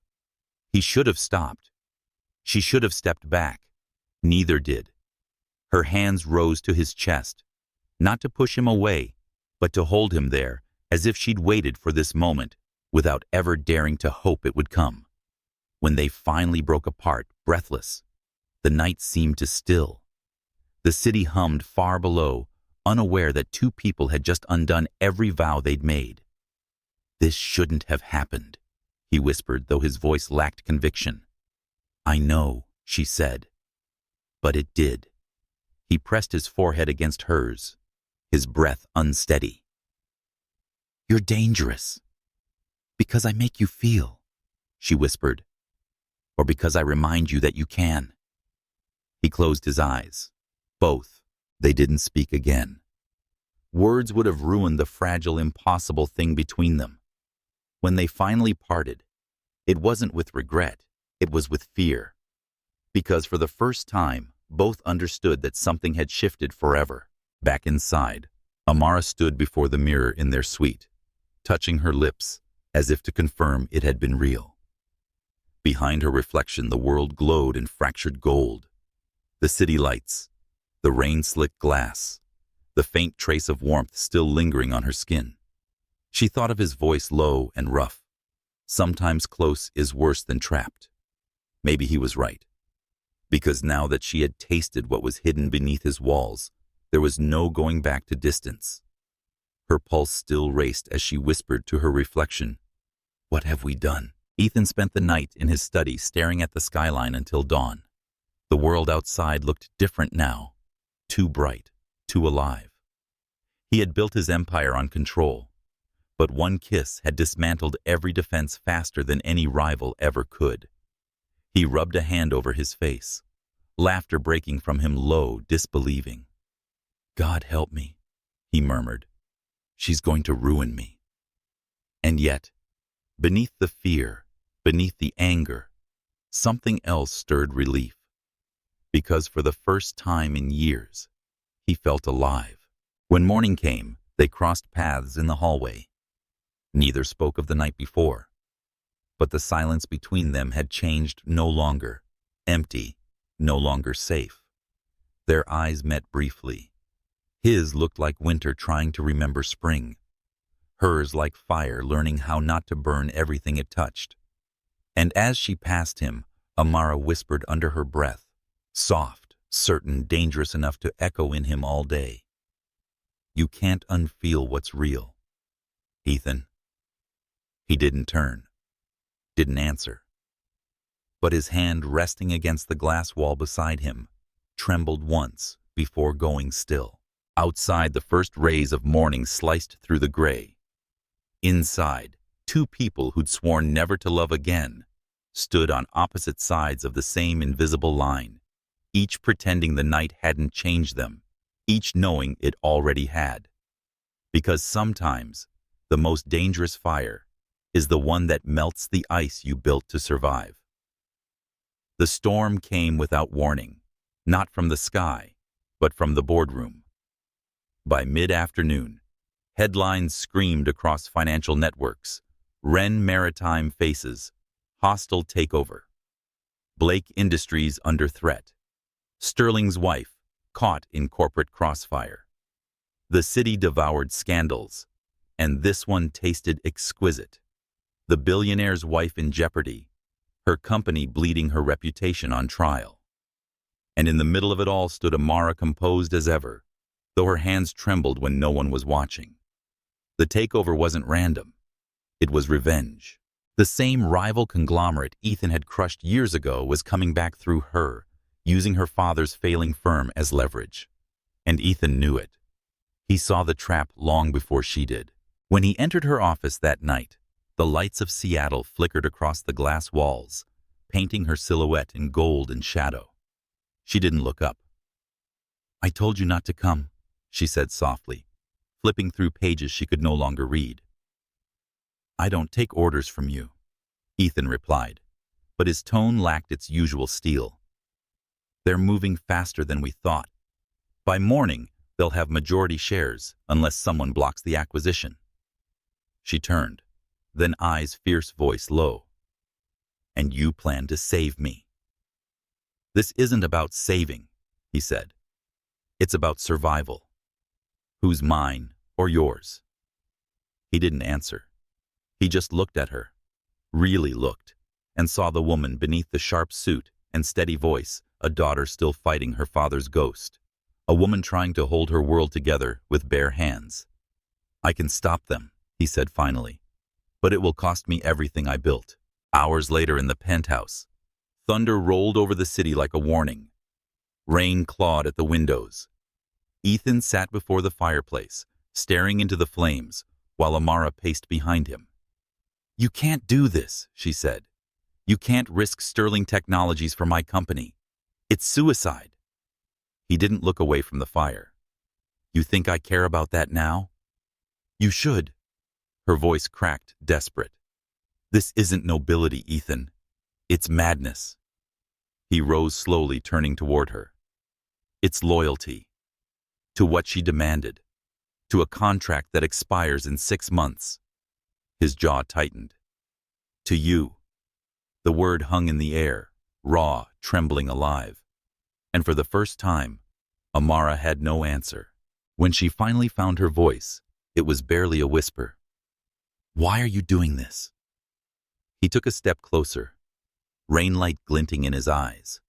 He should have stopped. She should have stepped back. Neither did. Her hands rose to his chest, not to push him away, but to hold him there, as if she'd waited for this moment, without ever daring to hope it would come. When they finally broke apart, breathless, the night seemed to still. The city hummed far below, unaware that two people had just undone every vow they'd made. This shouldn't have happened, he whispered, though his voice lacked conviction. I know, she said. But it did. He pressed his forehead against hers, his breath unsteady. You're dangerous. Because I make you feel, she whispered. Or because I remind you that you can. He closed his eyes. Both. They didn't speak again. Words would have ruined the fragile, impossible thing between them. When they finally parted, it wasn't with regret, it was with fear. Because for the first time, both understood that something had shifted forever. Back inside, Amara stood before the mirror in their suite, touching her lips, as if to confirm it had been real. Behind her reflection, the world glowed in fractured gold. The city lights, the rain-slicked glass, the faint trace of warmth still lingering on her skin. She thought of his voice, low and rough. Sometimes close is worse than trapped. Maybe he was right. Because now that she had tasted what was hidden beneath his walls, there was no going back to distance. Her pulse still raced as she whispered to her reflection, "What have we done?" Ethan spent the night in his study staring at the skyline until dawn. The world outside looked different now, too bright, too alive. He had built his empire on control, but one kiss had dismantled every defense faster than any rival ever could. He rubbed a hand over his face, laughter breaking from him low, disbelieving. "God help me," he murmured. "She's going to ruin me." And yet, beneath the fear, beneath the anger, something else stirred relief. Because for the first time in years, he felt alive. When morning came, they crossed paths in the hallway. Neither spoke of the night before, but the silence between them had changed, no longer empty, no longer safe. Their eyes met briefly. His looked like winter trying to remember spring. Hers like fire learning how not to burn everything it touched. And as she passed him, Amara whispered under her breath, soft, certain, dangerous enough to echo in him all day. "You can't unfeel what's real, Ethan." He didn't turn, didn't answer. But his hand resting against the glass wall beside him trembled once before going still. Outside, the first rays of morning sliced through the gray. Inside, two people who'd sworn never to love again stood on opposite sides of the same invisible line, each pretending the night hadn't changed them, each knowing it already had. Because sometimes the most dangerous fire is the one that melts the ice you built to survive. The storm came without warning, not from the sky, but from the boardroom. By mid-afternoon, headlines screamed across financial networks, Ren Maritime faces, hostile takeover. Blake Industries under threat. Sterling's wife caught in corporate crossfire. The city devoured scandals, and this one tasted exquisite. The billionaire's wife in jeopardy, her company bleeding her reputation on trial. And in the middle of it all stood Amara, composed as ever, though her hands trembled when no one was watching. The takeover wasn't random. It was revenge. The same rival conglomerate Ethan had crushed years ago was coming back through her, using her father's failing firm as leverage. And Ethan knew it. He saw the trap long before she did. When he entered her office that night, the lights of Seattle flickered across the glass walls, painting her silhouette in gold and shadow. She didn't look up. "I told you not to come," she said softly, flipping through pages she could no longer read. "I don't take orders from you," Ethan replied, but his tone lacked its usual steel. "They're moving faster than we thought. By morning, they'll have majority shares unless someone blocks the acquisition." She turned, then eyes, fierce, voice low. "And you plan to save me." "This isn't about saving," he said. "It's about survival. Who's mine or yours?" He didn't answer. He just looked at her, really looked, and saw the woman beneath the sharp suit and steady voice, a daughter still fighting her father's ghost, a woman trying to hold her world together with bare hands. "I can stop them," he said finally, "but it will cost me everything I built." Hours later in the penthouse, thunder rolled over the city like a warning. Rain clawed at the windows. Ethan sat before the fireplace, staring into the flames, while Amara paced behind him. "You can't do this," she said. "You can't risk Sterling Technologies for my company. It's suicide." He didn't look away from the fire. "You think I care about that now?" "You should." Her voice cracked, desperate. "This isn't nobility, Ethan. It's madness." He rose slowly, turning toward her. "It's loyalty. To what she demanded. To a contract that expires in 6 months." His jaw tightened. To you. The word hung in the air, raw, trembling alive. And for the first time, Amara had no answer. When she finally found her voice, it was barely a whisper. Why are you doing this? He took a step closer, rainlight glinting in his eyes.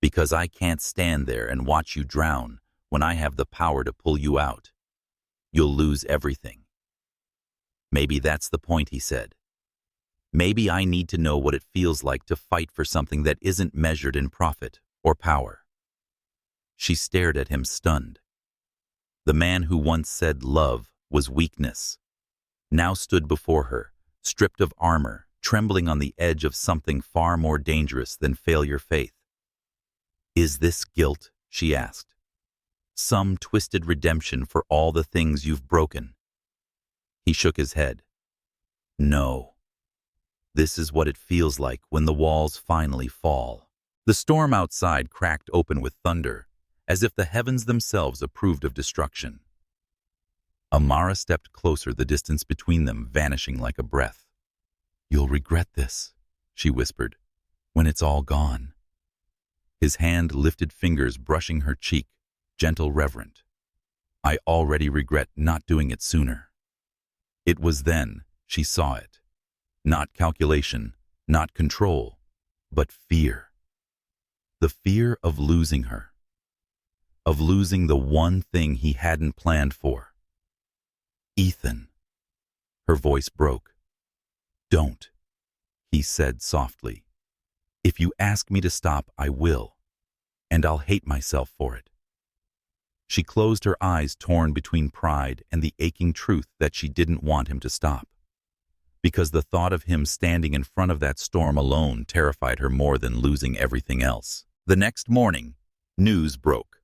Because I can't stand there and watch you drown when I have the power to pull you out. You'll lose everything. Maybe that's the point, he said. Maybe I need to know what it feels like to fight for something that isn't measured in profit or power. She stared at him, stunned. The man who once said love was weakness now stood before her, stripped of armor, trembling on the edge of something far more dangerous than failure faith. Is this guilt? She asked. Some twisted redemption for all the things you've broken? He shook his head. No. This is what it feels like when the walls finally fall. The storm outside cracked open with thunder, as if the heavens themselves approved of destruction. Amara stepped closer, the distance between them vanishing like a breath. You'll regret this, she whispered, when it's all gone. His hand lifted, fingers brushing her cheek, gentle, reverent. I already regret not doing it sooner. It was then she saw it. Not calculation, not control, but fear. The fear of losing her. Of losing the one thing he hadn't planned for. Ethan. Her voice broke. Don't, he said softly. If you ask me to stop, I will, and I'll hate myself for it. She closed her eyes, torn between pride and the aching truth that she didn't want him to stop. Because the thought of him standing in front of that storm alone terrified her more than losing everything else. The next morning, news broke.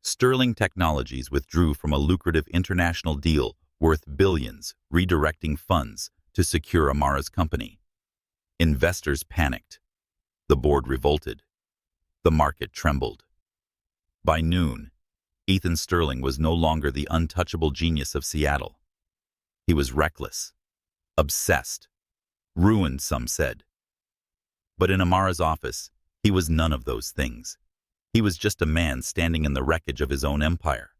Sterling Technologies withdrew from a lucrative international deal worth billions, redirecting funds to secure Amara's company. Investors panicked. The board revolted. The market trembled. By noon, Ethan Sterling was no longer the untouchable genius of Seattle. He was reckless, obsessed, ruined, some said. But in Amara's office, he was none of those things. He was just a man standing in the wreckage of his own empire.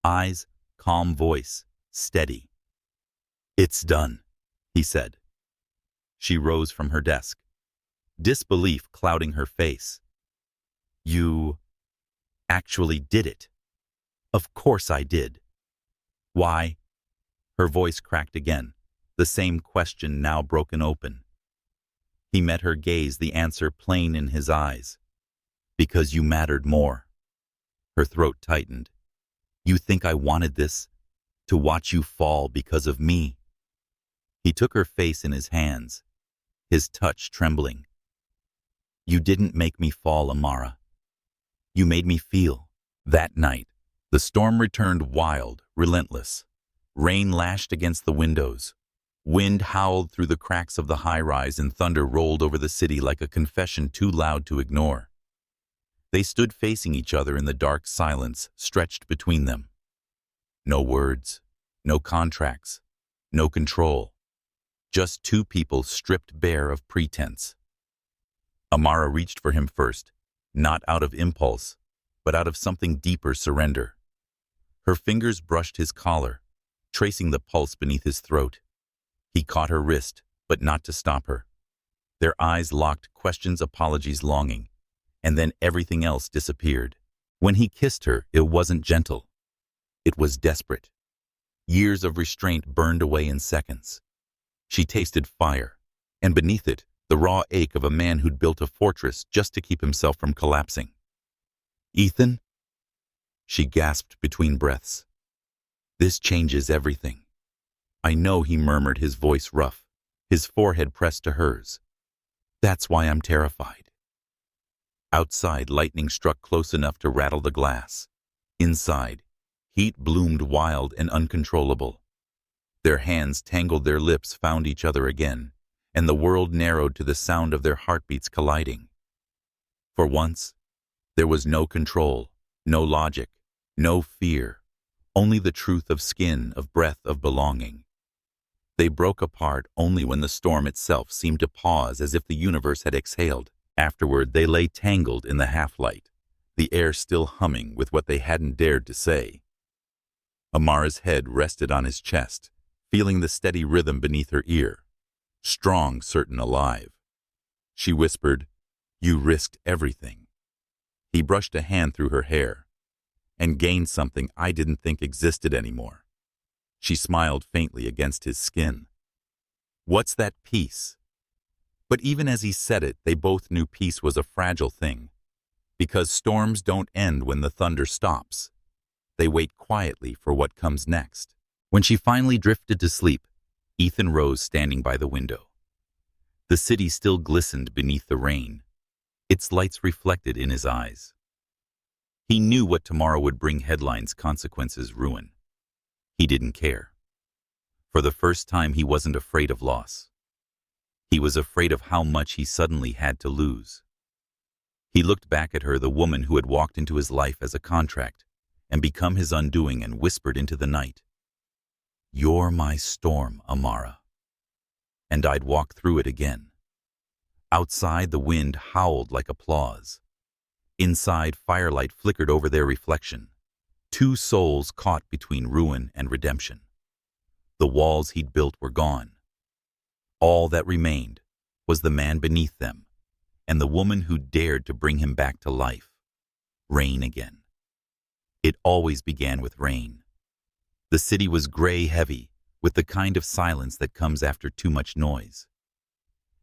Eyes, calm, voice, steady. It's done, he said. She rose from her desk, disbelief clouding her face. You actually did it? Of course I did. Why? Her voice cracked again, the same question now broken open. He met her gaze, the answer plain in his eyes. Because you mattered more. Her throat tightened. You think I wanted this? To watch you fall because of me? He took her face in his hands, his touch trembling. You didn't make me fall, Amara. You made me feel. That night, the storm returned, wild, relentless. Rain lashed against the windows. Wind howled through the cracks of the high-rise, and thunder rolled over the city like a confession too loud to ignore. They stood facing each other in the dark silence stretched between them. No words, no contracts, no control. Just two people stripped bare of pretense. Amara reached for him first, not out of impulse, but out of something deeper, surrender. Her fingers brushed his collar, tracing the pulse beneath his throat. He caught her wrist, but not to stop her. Their eyes locked, questions, apologies, longing, and then everything else disappeared. When he kissed her, it wasn't gentle. It was desperate. Years of restraint burned away in seconds. She tasted fire, and beneath it, the raw ache of a man who'd built a fortress just to keep himself from collapsing. Ethan? She gasped between breaths. This changes everything. I know, he murmured, his voice rough, his forehead pressed to hers. That's why I'm terrified. Outside, lightning struck close enough to rattle the glass. Inside, heat bloomed wild and uncontrollable. Their hands tangled, their lips found each other again, and the world narrowed to the sound of their heartbeats colliding. For once, there was no control, no logic, no fear, only the truth of skin, of breath, of belonging. They broke apart only when the storm itself seemed to pause as if the universe had exhaled. Afterward, they lay tangled in the half-light, the air still humming with what they hadn't dared to say. Amara's head rested on his chest, feeling the steady rhythm beneath her ear. Strong, certain, alive. She whispered, "You risked everything." He brushed a hand through her hair, "And gained something I didn't think existed anymore." She smiled faintly against his skin. "What's that peace?" But even as he said it, they both knew peace was a fragile thing. Because storms don't end when the thunder stops. They wait quietly for what comes next. When she finally drifted to sleep, Ethan rose, standing by the window. The city still glistened beneath the rain, its lights reflected in his eyes. He knew what tomorrow would bring: headlines, consequences, ruin. He didn't care. For the first time, he wasn't afraid of loss. He was afraid of how much he suddenly had to lose. He looked back at her, the woman who had walked into his life as a contract and become his undoing, and whispered into the night, "You're my storm, Amara." And I'd walk through it again. Outside, the wind howled like applause. Inside, firelight flickered over their reflection. Two souls caught between ruin and redemption. The walls he'd built were gone. All that remained was the man beneath them, and the woman who dared to bring him back to life. Rain again. It always began with rain. The city was gray heavy, with the kind of silence that comes after too much noise.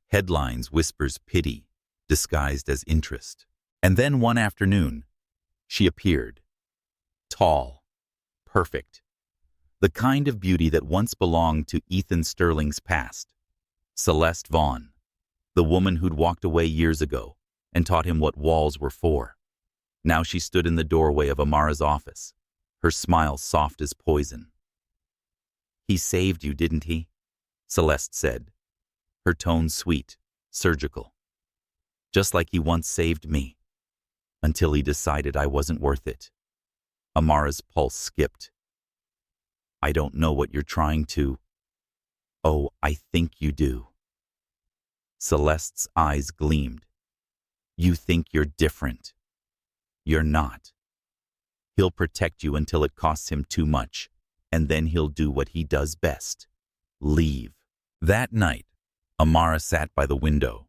Headlines, whispers, pity, disguised as interest. And then one afternoon, she appeared. Tall, perfect, the kind of beauty that once belonged to Ethan Sterling's past. Celeste Vaughn, the woman who'd walked away years ago and taught him what walls were for. Now she stood in the doorway of Amara's office, her smile soft as poison. "He saved you, didn't he?" Celeste said, her tone sweet, surgical. "Just like he once saved me, until he decided I wasn't worth it." Amara's pulse skipped. "I don't know what you're trying to—" "Oh, I think you do." Celeste's eyes gleamed. "You think you're different. You're not. He'll protect you until it costs him too much, and then he'll do what he does best: leave." That night, Amara sat by the window,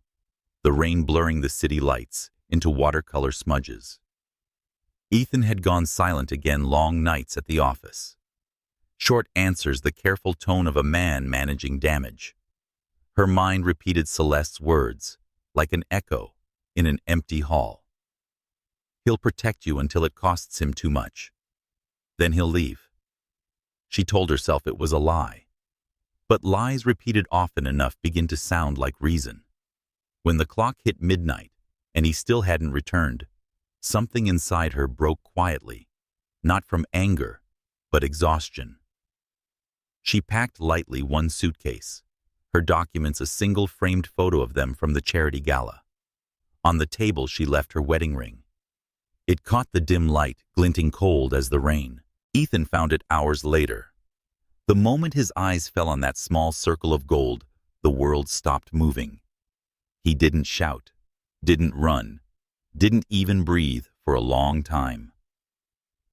the rain blurring the city lights into watercolor smudges. Ethan had gone silent again. Long nights at the office. Short answers, the careful tone of a man managing damage. Her mind repeated Celeste's words, like an echo in an empty hall. "He'll protect you until it costs him too much. Then he'll leave." She told herself it was a lie. But lies repeated often enough begin to sound like reason. When the clock hit midnight and he still hadn't returned, something inside her broke quietly, not from anger, but exhaustion. She packed lightly one suitcase, her documents, a single framed photo of them from the charity gala. On the table she left her wedding ring. It caught the dim light, glinting cold as the rain. Ethan found it hours later. The moment his eyes fell on that small circle of gold, the world stopped moving. He didn't shout, didn't run, didn't even breathe for a long time.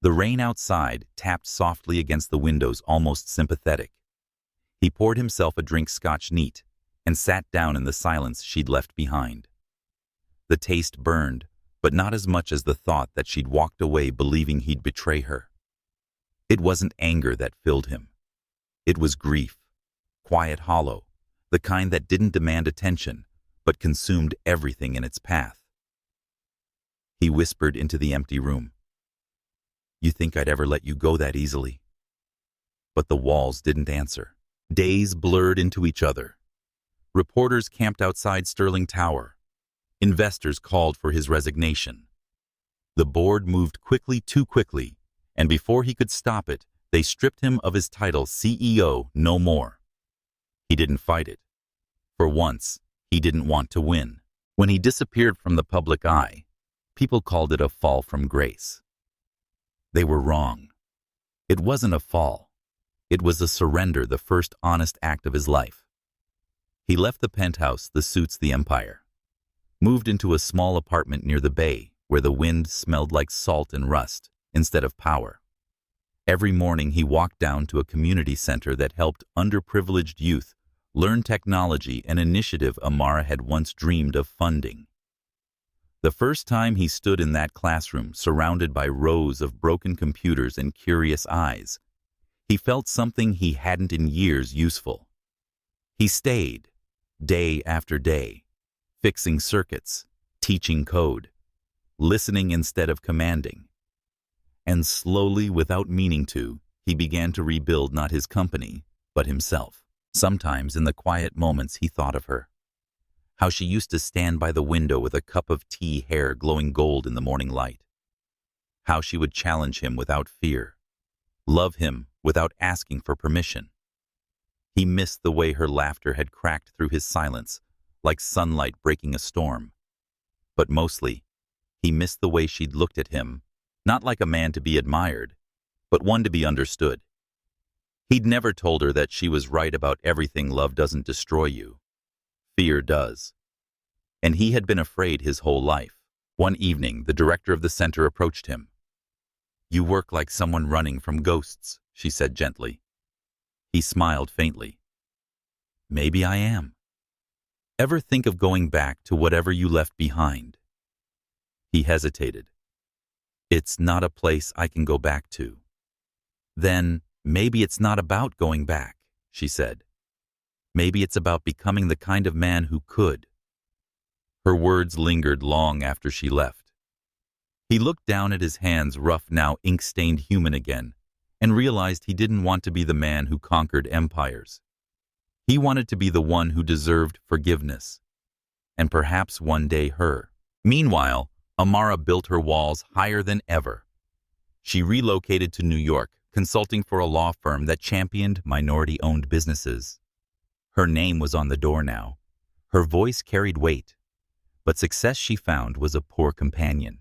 The rain outside tapped softly against the windows, almost sympathetic. He poured himself a drink, Scotch neat, and sat down in the silence she'd left behind. The taste burned, but not as much as the thought that she'd walked away believing he'd betray her. It wasn't anger that filled him. It was grief, quiet, hollow, the kind that didn't demand attention, but consumed everything in its path. He whispered into the empty room, "You think I'd ever let you go that easily?" But the walls didn't answer. Days blurred into each other. Reporters camped outside Sterling Tower. Investors called for his resignation. The board moved quickly, too quickly, and before he could stop it, they stripped him of his title, CEO, no more. He didn't fight it. For once, he didn't want to win. When he disappeared from the public eye, people called it a fall from grace. They were wrong. It wasn't a fall. It was a surrender, the first honest act of his life. He left the penthouse, the suits, the empire. Moved into a small apartment near the bay, where the wind smelled like salt and rust instead of power. Every morning he walked down to a community center that helped underprivileged youth learn technology, an initiative Amara had once dreamed of funding. The first time he stood in that classroom, surrounded by rows of broken computers and curious eyes, he felt something he hadn't in years: useful. He stayed, day after day, fixing circuits, teaching code, listening instead of commanding. And slowly, without meaning to, he began to rebuild not his company, but himself. Sometimes in the quiet moments he thought of her. How she used to stand by the window with a cup of tea, hair glowing gold in the morning light. How she would challenge him without fear, love him without asking for permission. He missed the way her laughter had cracked through his silence, like sunlight breaking a storm. But mostly, he missed the way she'd looked at him, not like a man to be admired, but one to be understood. He'd never told her that she was right about everything. Love doesn't destroy you. Fear does. And he had been afraid his whole life. One evening, the director of the center approached him. "You work like someone running from ghosts," she said gently. He smiled faintly. "Maybe I am. Ever think of going back to whatever you left behind?" He hesitated. "It's not a place I can go back to." "Then maybe it's not about going back," she said. "Maybe it's about becoming the kind of man who could." Her words lingered long after she left. He looked down at his hands, rough now, ink-stained, human again, and realized he didn't want to be the man who conquered empires. He wanted to be the one who deserved forgiveness, and perhaps one day her. Meanwhile, Amara built her walls higher than ever. She relocated to New York, consulting for a law firm that championed minority-owned businesses. Her name was on the door now. Her voice carried weight, but success, she found, was a poor companion.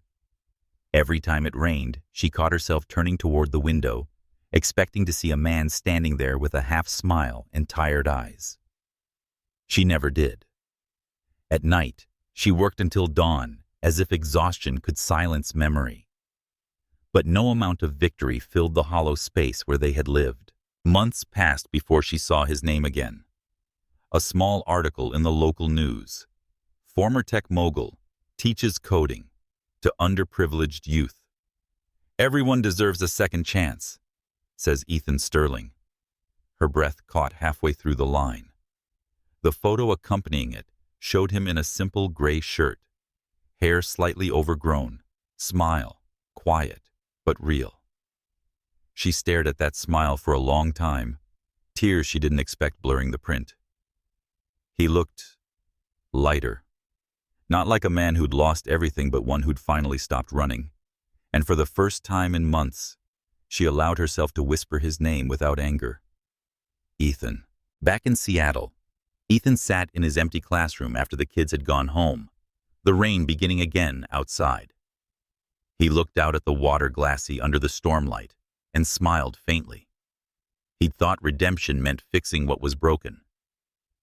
Every time it rained, she caught herself turning toward the window, expecting to see a man standing there with a half smile and tired eyes. She never did. At night, she worked until dawn, as if exhaustion could silence memory. But no amount of victory filled the hollow space where they had lived. Months passed before she saw his name again. A small article in the local news. Former tech mogul teaches coding to underprivileged youth. "Everyone deserves a second chance," says Ethan Sterling. Her breath caught halfway through the line. The photo accompanying it showed him in a simple gray shirt, hair slightly overgrown, smile, quiet but real. She stared at that smile for a long time, tears she didn't expect blurring the print. He looked lighter, not like a man who'd lost everything, but one who'd finally stopped running. And for the first time in months, she allowed herself to whisper his name without anger. Ethan. Back in Seattle, Ethan sat in his empty classroom after the kids had gone home, the rain beginning again outside. He looked out at the water glassy under the stormlight and smiled faintly. He'd thought redemption meant fixing what was broken.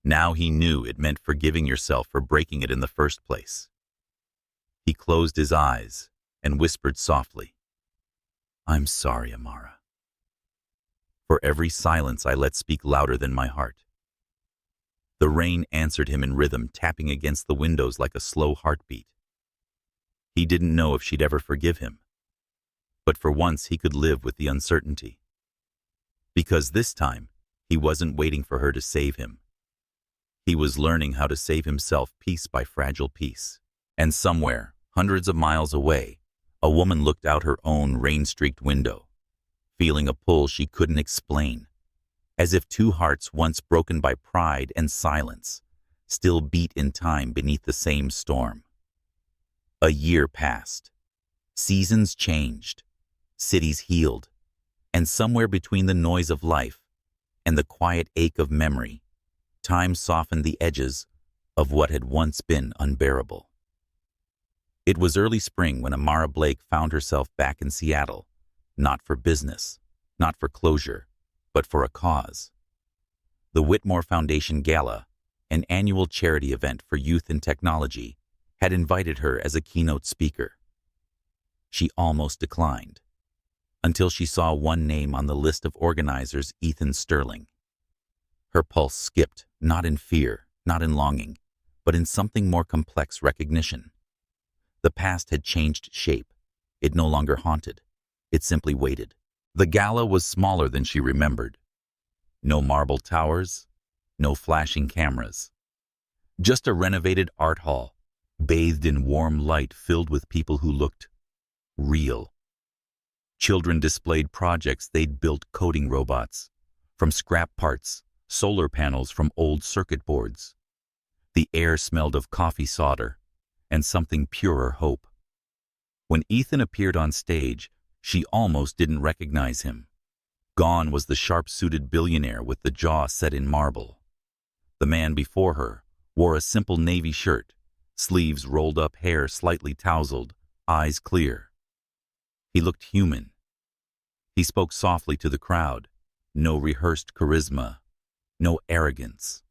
Now he knew it meant forgiving yourself for breaking it in the first place. He closed his eyes and whispered softly, "I'm sorry, Amara. For every silence I let speak louder than my heart." The rain answered him in rhythm, tapping against the windows like a slow heartbeat. He didn't know if she'd ever forgive him, but for once he could live with the uncertainty. Because this time, he wasn't waiting for her to save him. He was learning how to save himself piece by fragile piece. And somewhere, hundreds of miles away, a woman looked out her own rain-streaked window, feeling a pull she couldn't explain, as if two hearts once broken by pride and silence still beat in time beneath the same storm. A year passed. Seasons changed. Cities healed. And somewhere between the noise of life and the quiet ache of memory, time softened the edges of what had once been unbearable. It was early spring when Amara Blake found herself back in Seattle, not for business, not for closure, but for a cause. The Whitmore Foundation Gala, an annual charity event for youth in technology, had invited her as a keynote speaker. She almost declined, until she saw one name on the list of organizers, Ethan Sterling. Her pulse skipped, not in fear, not in longing, but in something more complex recognition. The past had changed shape. It no longer haunted. It simply waited. The gala was smaller than she remembered. No marble towers, no flashing cameras. Just a renovated art hall, bathed in warm light filled with people who looked real. Children displayed projects they'd built, coding robots, from scrap parts, solar panels from old circuit boards. The air smelled of coffee solder and something purer hope. When Ethan appeared on stage, she almost didn't recognize him. Gone was the sharp-suited billionaire with the jaw set in marble. The man before her wore a simple navy shirt, sleeves rolled up, hair slightly tousled, eyes clear. He looked human. He spoke softly to the crowd. No rehearsed charisma, no arrogance,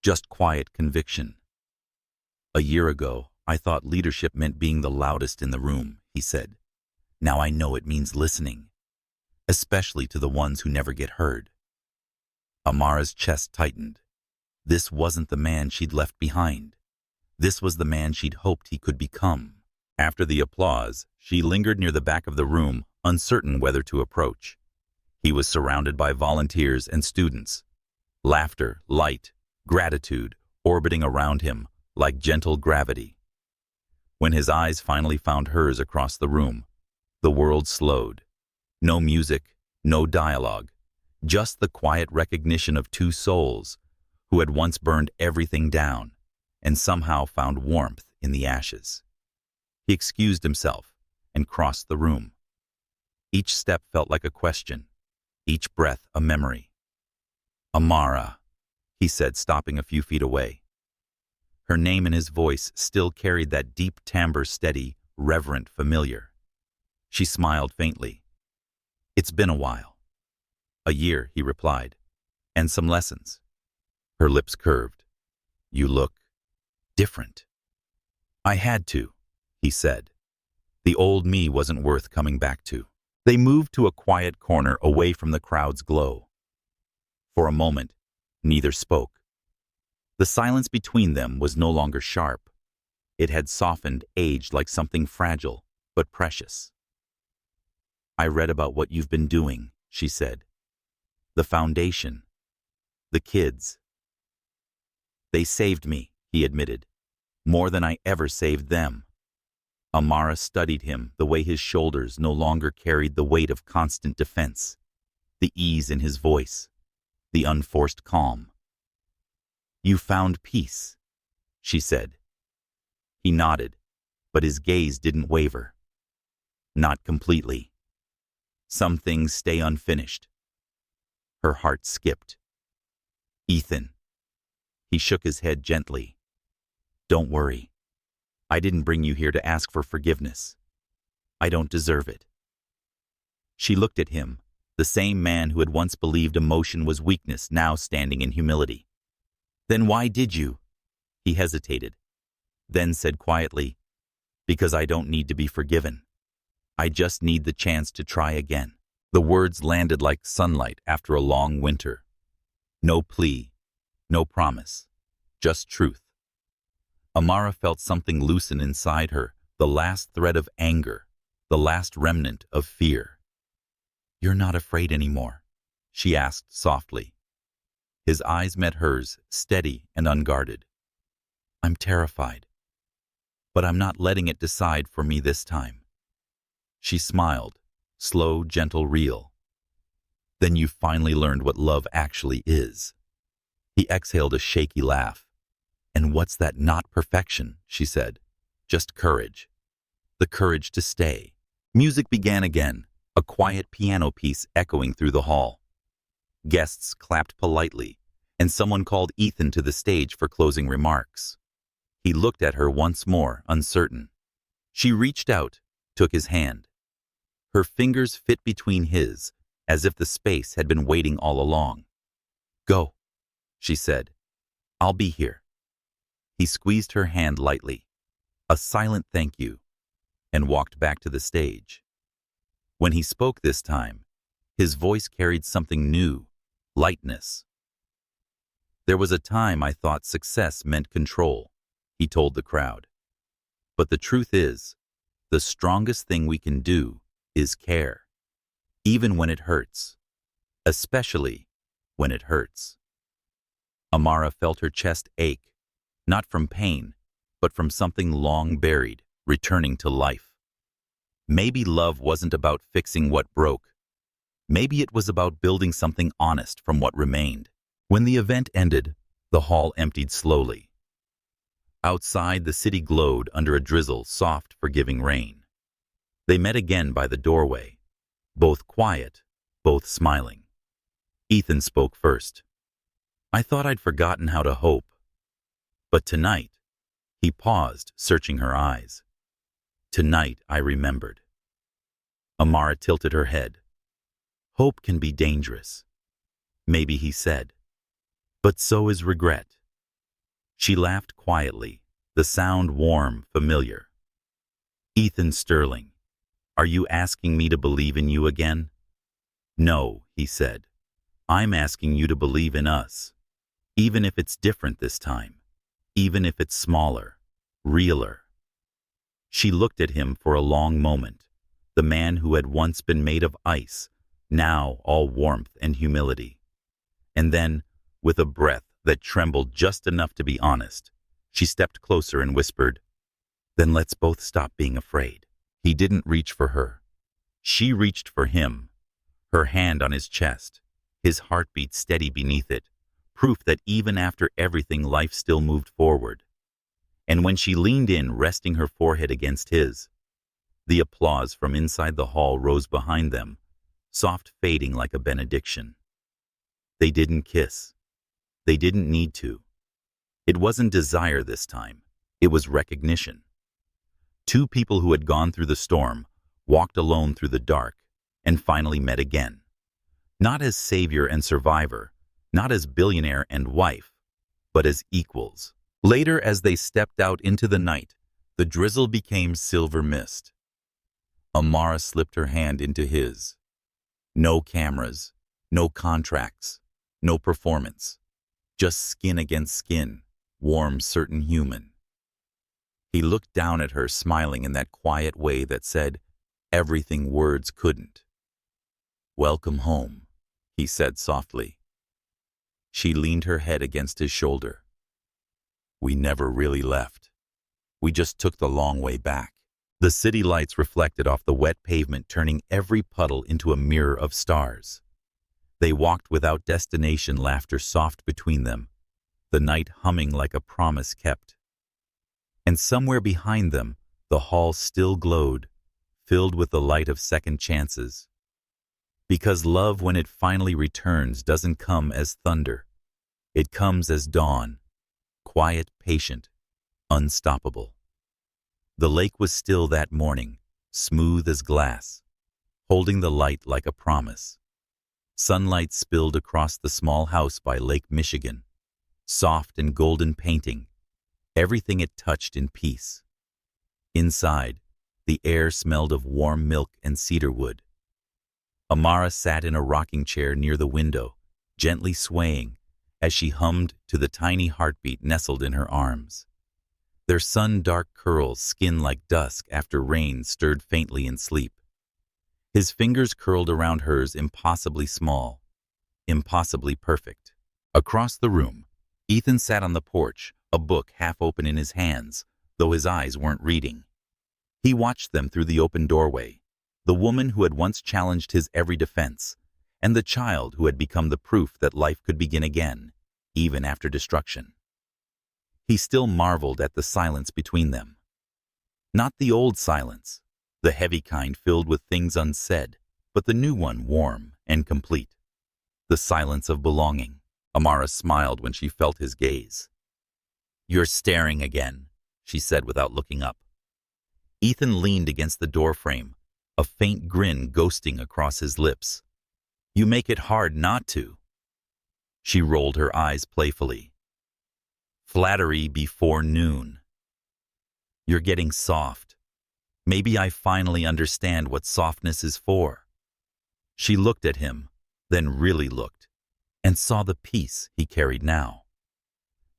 just quiet conviction. "A year ago, I thought leadership meant being the loudest in the room," he said. "Now I know it means listening, especially to the ones who never get heard." Amara's chest tightened. This wasn't the man she'd left behind. This was the man she'd hoped he could become. After the applause, she lingered near the back of the room, uncertain whether to approach. He was surrounded by volunteers and students. Laughter, light, gratitude orbiting around him like gentle gravity. When his eyes finally found hers across the room, the world slowed. No music, no dialogue, just the quiet recognition of two souls who had once burned everything down and somehow found warmth in the ashes. He excused himself and crossed the room. Each step felt like a question, each breath a memory. "Amara," he said, stopping a few feet away. Her name and his voice still carried that deep timbre, steady, reverent, familiar. She smiled faintly. "It's been a while." "A year," he replied, "and some lessons." Her lips curved. "You look different." "I had to," he said. The old me wasn't worth coming back to. They moved to a quiet corner away from the crowd's glow. For a moment, neither spoke. The silence between them was no longer sharp. It had softened, aged like something fragile, but precious. "I read about what you've been doing," she said. "The foundation. The kids." "They saved me," he admitted. "More than I ever saved them." Amara studied him, the way his shoulders no longer carried the weight of constant defense, the ease in his voice, the unforced calm. "You found peace," she said. He nodded, but his gaze didn't waver. "Not completely. Some things stay unfinished." Her heart skipped. "Ethan." He shook his head gently. "Don't worry. I didn't bring you here to ask for forgiveness. I don't deserve it." She looked at him, the same man who had once believed emotion was weakness, now standing in humility. "Then why did you?" He hesitated, then said quietly, "Because I don't need to be forgiven. I just need the chance to try again." The words landed like sunlight after a long winter. No plea, no promise, just truth. Amara felt something loosen inside her, the last thread of anger, the last remnant of fear. "You're not afraid anymore?" she asked softly. His eyes met hers, steady and unguarded. "I'm terrified, but I'm not letting it decide for me this time." She smiled, slow, gentle, real. "Then you finally learned what love actually is." He exhaled a shaky laugh. "And what's that? Not perfection," she said. "Just courage. The courage to stay." Music began again, a quiet piano piece echoing through the hall. Guests clapped politely, and someone called Ethan to the stage for closing remarks. He looked at her once more, uncertain. She reached out, took his hand. Her fingers fit between his, as if the space had been waiting all along. "Go," she said. "I'll be here." He squeezed her hand lightly, a silent thank you, and walked back to the stage. When he spoke this time, his voice carried something new, lightness. "There was a time I thought success meant control," he told the crowd. "But the truth is, the strongest thing we can do is care, even when it hurts, especially when it hurts." Amara felt her chest ache, not from pain, but from something long buried, returning to life. Maybe love wasn't about fixing what broke. Maybe it was about building something honest from what remained. When the event ended, the hall emptied slowly. Outside, the city glowed under a drizzle, soft, forgiving rain. They met again by the doorway, both quiet, both smiling. Ethan spoke first. "I thought I'd forgotten how to hope. But tonight," he paused, searching her eyes. "Tonight I remembered." Amara tilted her head. "Hope can be dangerous," maybe he said. "But so is regret." She laughed quietly, the sound warm, familiar. "Ethan Sterling, are you asking me to believe in you again?" "No," he said. "I'm asking you to believe in us. Even if it's different this time. Even if it's smaller, realer." She looked at him for a long moment, the man who had once been made of ice, now all warmth and humility. And then, with a breath that trembled just enough to be honest, she stepped closer and whispered, "Then let's both stop being afraid." He didn't reach for her. She reached for him, her hand on his chest, his heartbeat steady beneath it, proof that even after everything, life still moved forward. And when she leaned in, resting her forehead against his, the applause from inside the hall rose behind them, soft, fading like a benediction. They didn't kiss. They didn't need to. It wasn't desire this time. It was recognition. Two people who had gone through the storm, walked alone through the dark, and finally met again. Not as savior and survivor, not as billionaire and wife, but as equals. Later, as they stepped out into the night, the drizzle became silver mist. Amara slipped her hand into his. No cameras, no contracts, no performance. Just skin against skin, warm, certain human. He looked down at her, smiling in that quiet way that said everything words couldn't. "Welcome home," he said softly. She leaned her head against his shoulder. "We never really left. We just took the long way back." The city lights reflected off the wet pavement, turning every puddle into a mirror of stars. They walked without destination, laughter soft between them, the night humming like a promise kept. And somewhere behind them, the hall still glowed, filled with the light of second chances. Because love, when it finally returns, doesn't come as thunder. It comes as dawn, quiet, patient, unstoppable. The lake was still that morning, smooth as glass, holding the light like a promise. Sunlight spilled across the small house by Lake Michigan, soft and golden painting, everything it touched in peace. Inside, the air smelled of warm milk and cedar wood. Amara sat in a rocking chair near the window, gently swaying, as she hummed to the tiny heartbeat nestled in her arms. Their sun-dark curls, skin like dusk after rain, stirred faintly in sleep. His fingers curled around hers, impossibly small, impossibly perfect. Across the room, Ethan sat on the porch, a book half open in his hands, though his eyes weren't reading. He watched them through the open doorway, the woman who had once challenged his every defense, and the child who had become the proof that life could begin again, even after destruction. He still marveled at the silence between them. Not the old silence, the heavy kind filled with things unsaid, but the new one, warm and complete. The silence of belonging. Amara smiled when she felt his gaze. "You're staring again," she said without looking up. Ethan leaned against the doorframe, a faint grin ghosting across his lips. You make it hard not to. She rolled her eyes playfully. Flattery before noon. You're getting soft. Maybe I finally understand what softness is for. She looked at him, then really looked, and saw the peace he carried now.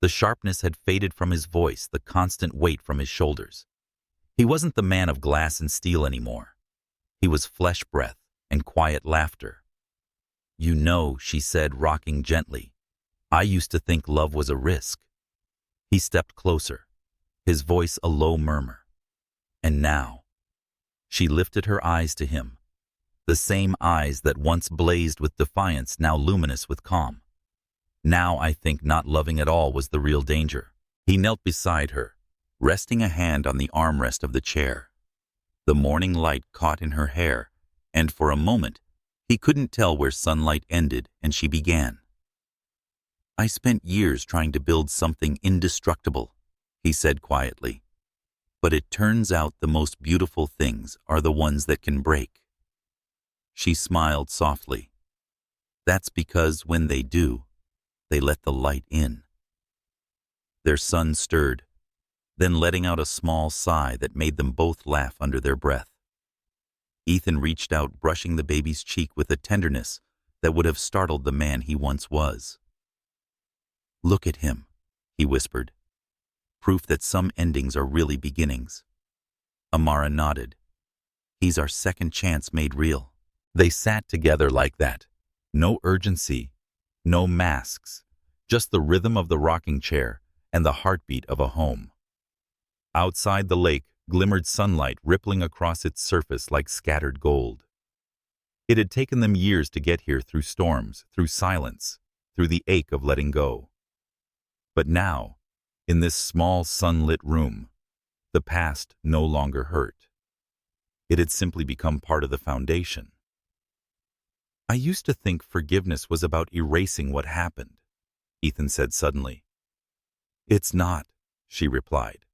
The sharpness had faded from his voice, the constant weight from his shoulders. He wasn't the man of glass and steel anymore. He was flesh breath and quiet laughter. You know, she said, rocking gently, I used to think love was a risk. He stepped closer, his voice a low murmur. And now, she lifted her eyes to him, the same eyes that once blazed with defiance, now luminous with calm. Now I think not loving at all was the real danger. He knelt beside her, resting a hand on the armrest of the chair. The morning light caught in her hair, and for a moment, he couldn't tell where sunlight ended and she began. I spent years trying to build something indestructible, he said quietly. But it turns out the most beautiful things are the ones that can break. She smiled softly. That's because when they do, they let the light in. Their son stirred, then letting out a small sigh that made them both laugh under their breath. Ethan reached out, brushing the baby's cheek with a tenderness that would have startled the man he once was. Look at him, he whispered. Proof that some endings are really beginnings. Amara nodded. He's our second chance made real. They sat together like that. No urgency, no masks, just the rhythm of the rocking chair and the heartbeat of a home. Outside the lake glimmered sunlight rippling across its surface like scattered gold. It had taken them years to get here, through storms, through silence, through the ache of letting go. But now, in this small sunlit room, the past no longer hurt. It had simply become part of the foundation. I used to think forgiveness was about erasing what happened, Ethan said suddenly. It's not, she replied.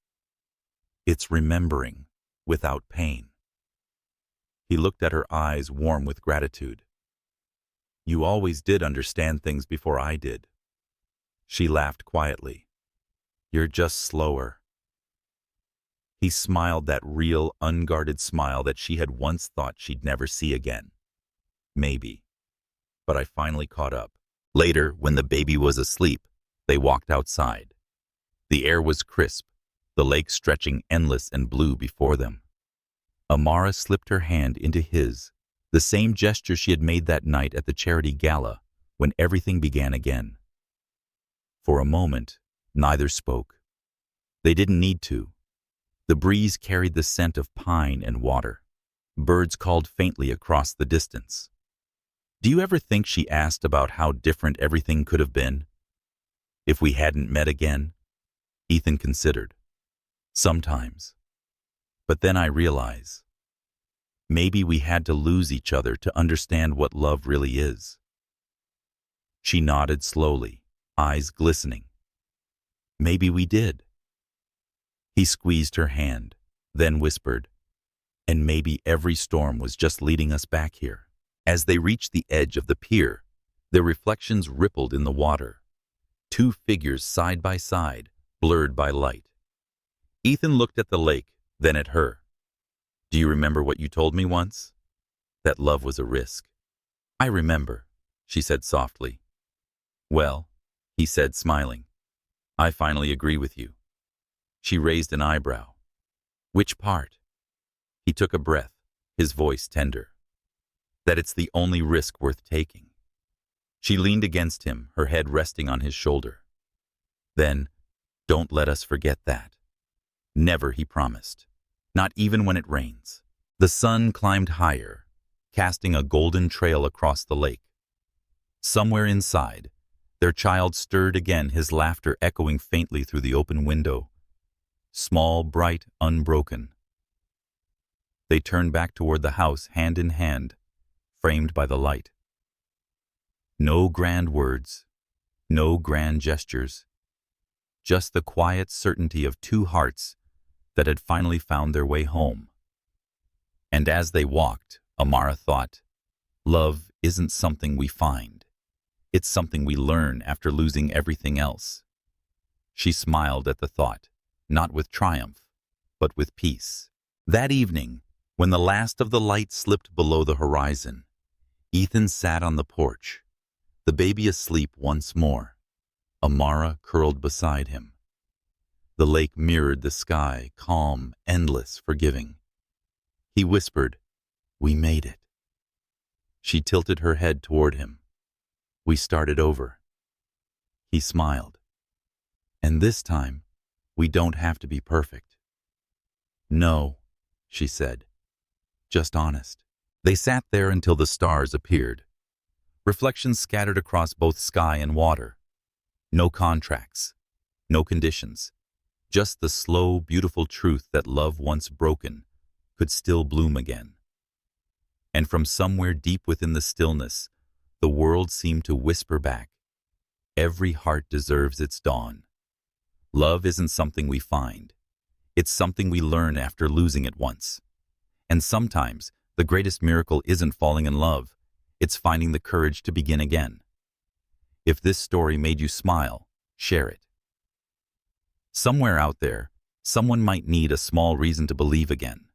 It's remembering without pain. He looked at her eyes, warm with gratitude. You always did understand things before I did. She laughed quietly. You're just slower. He smiled, that real, unguarded smile that she had once thought she'd never see again. Maybe. But I finally caught up. Later, when the baby was asleep, they walked outside. The air was crisp, the lake stretching endless and blue before them. Amara slipped her hand into his, the same gesture she had made that night at the charity gala when everything began again. For a moment, neither spoke. They didn't need to. The breeze carried the scent of pine and water. Birds called faintly across the distance. Do you ever think, she asked, about how different everything could have been if we hadn't met again? Ethan considered. Sometimes. But then I realize, maybe we had to lose each other to understand what love really is. She nodded slowly, eyes glistening. Maybe we did. He squeezed her hand, then whispered, and maybe every storm was just leading us back here. As they reached the edge of the pier, their reflections rippled in the water. Two figures side by side, blurred by light. Ethan looked at the lake, then at her. Do you remember what you told me once? That love was a risk. I remember, she said softly. Well, he said, smiling, I finally agree with you. She raised an eyebrow. Which part? He took a breath, his voice tender. That it's the only risk worth taking. She leaned against him, her head resting on his shoulder. Then, don't let us forget that. Never, he promised. Not even when it rains. The sun climbed higher, casting a golden trail across the lake. Somewhere inside, their child stirred again, his laughter echoing faintly through the open window. Small, bright, unbroken. They turned back toward the house, hand in hand, framed by the light. No grand words, no grand gestures, just the quiet certainty of two hearts that had finally found their way home. And as they walked, Amara thought, love isn't something we find. It's something we learn after losing everything else. She smiled at the thought, not with triumph, but with peace. That evening, when the last of the light slipped below the horizon, Ethan sat on the porch, the baby asleep once more, Amara curled beside him. The lake mirrored the sky, calm, endless, forgiving. He whispered, "We made it." She tilted her head toward him. "We started over." He smiled. "And this time, we don't have to be perfect." "No," she said, "just honest." They sat there until the stars appeared, reflections scattered across both sky and water. No contracts, no conditions, just the slow, beautiful truth that love once broken could still bloom again. And from somewhere deep within the stillness, the world seemed to whisper back, "Every heart deserves its dawn." Love isn't something we find. It's something we learn after losing it once. And sometimes, the greatest miracle isn't falling in love. It's finding the courage to begin again. If this story made you smile, share it. Somewhere out there, someone might need a small reason to believe again.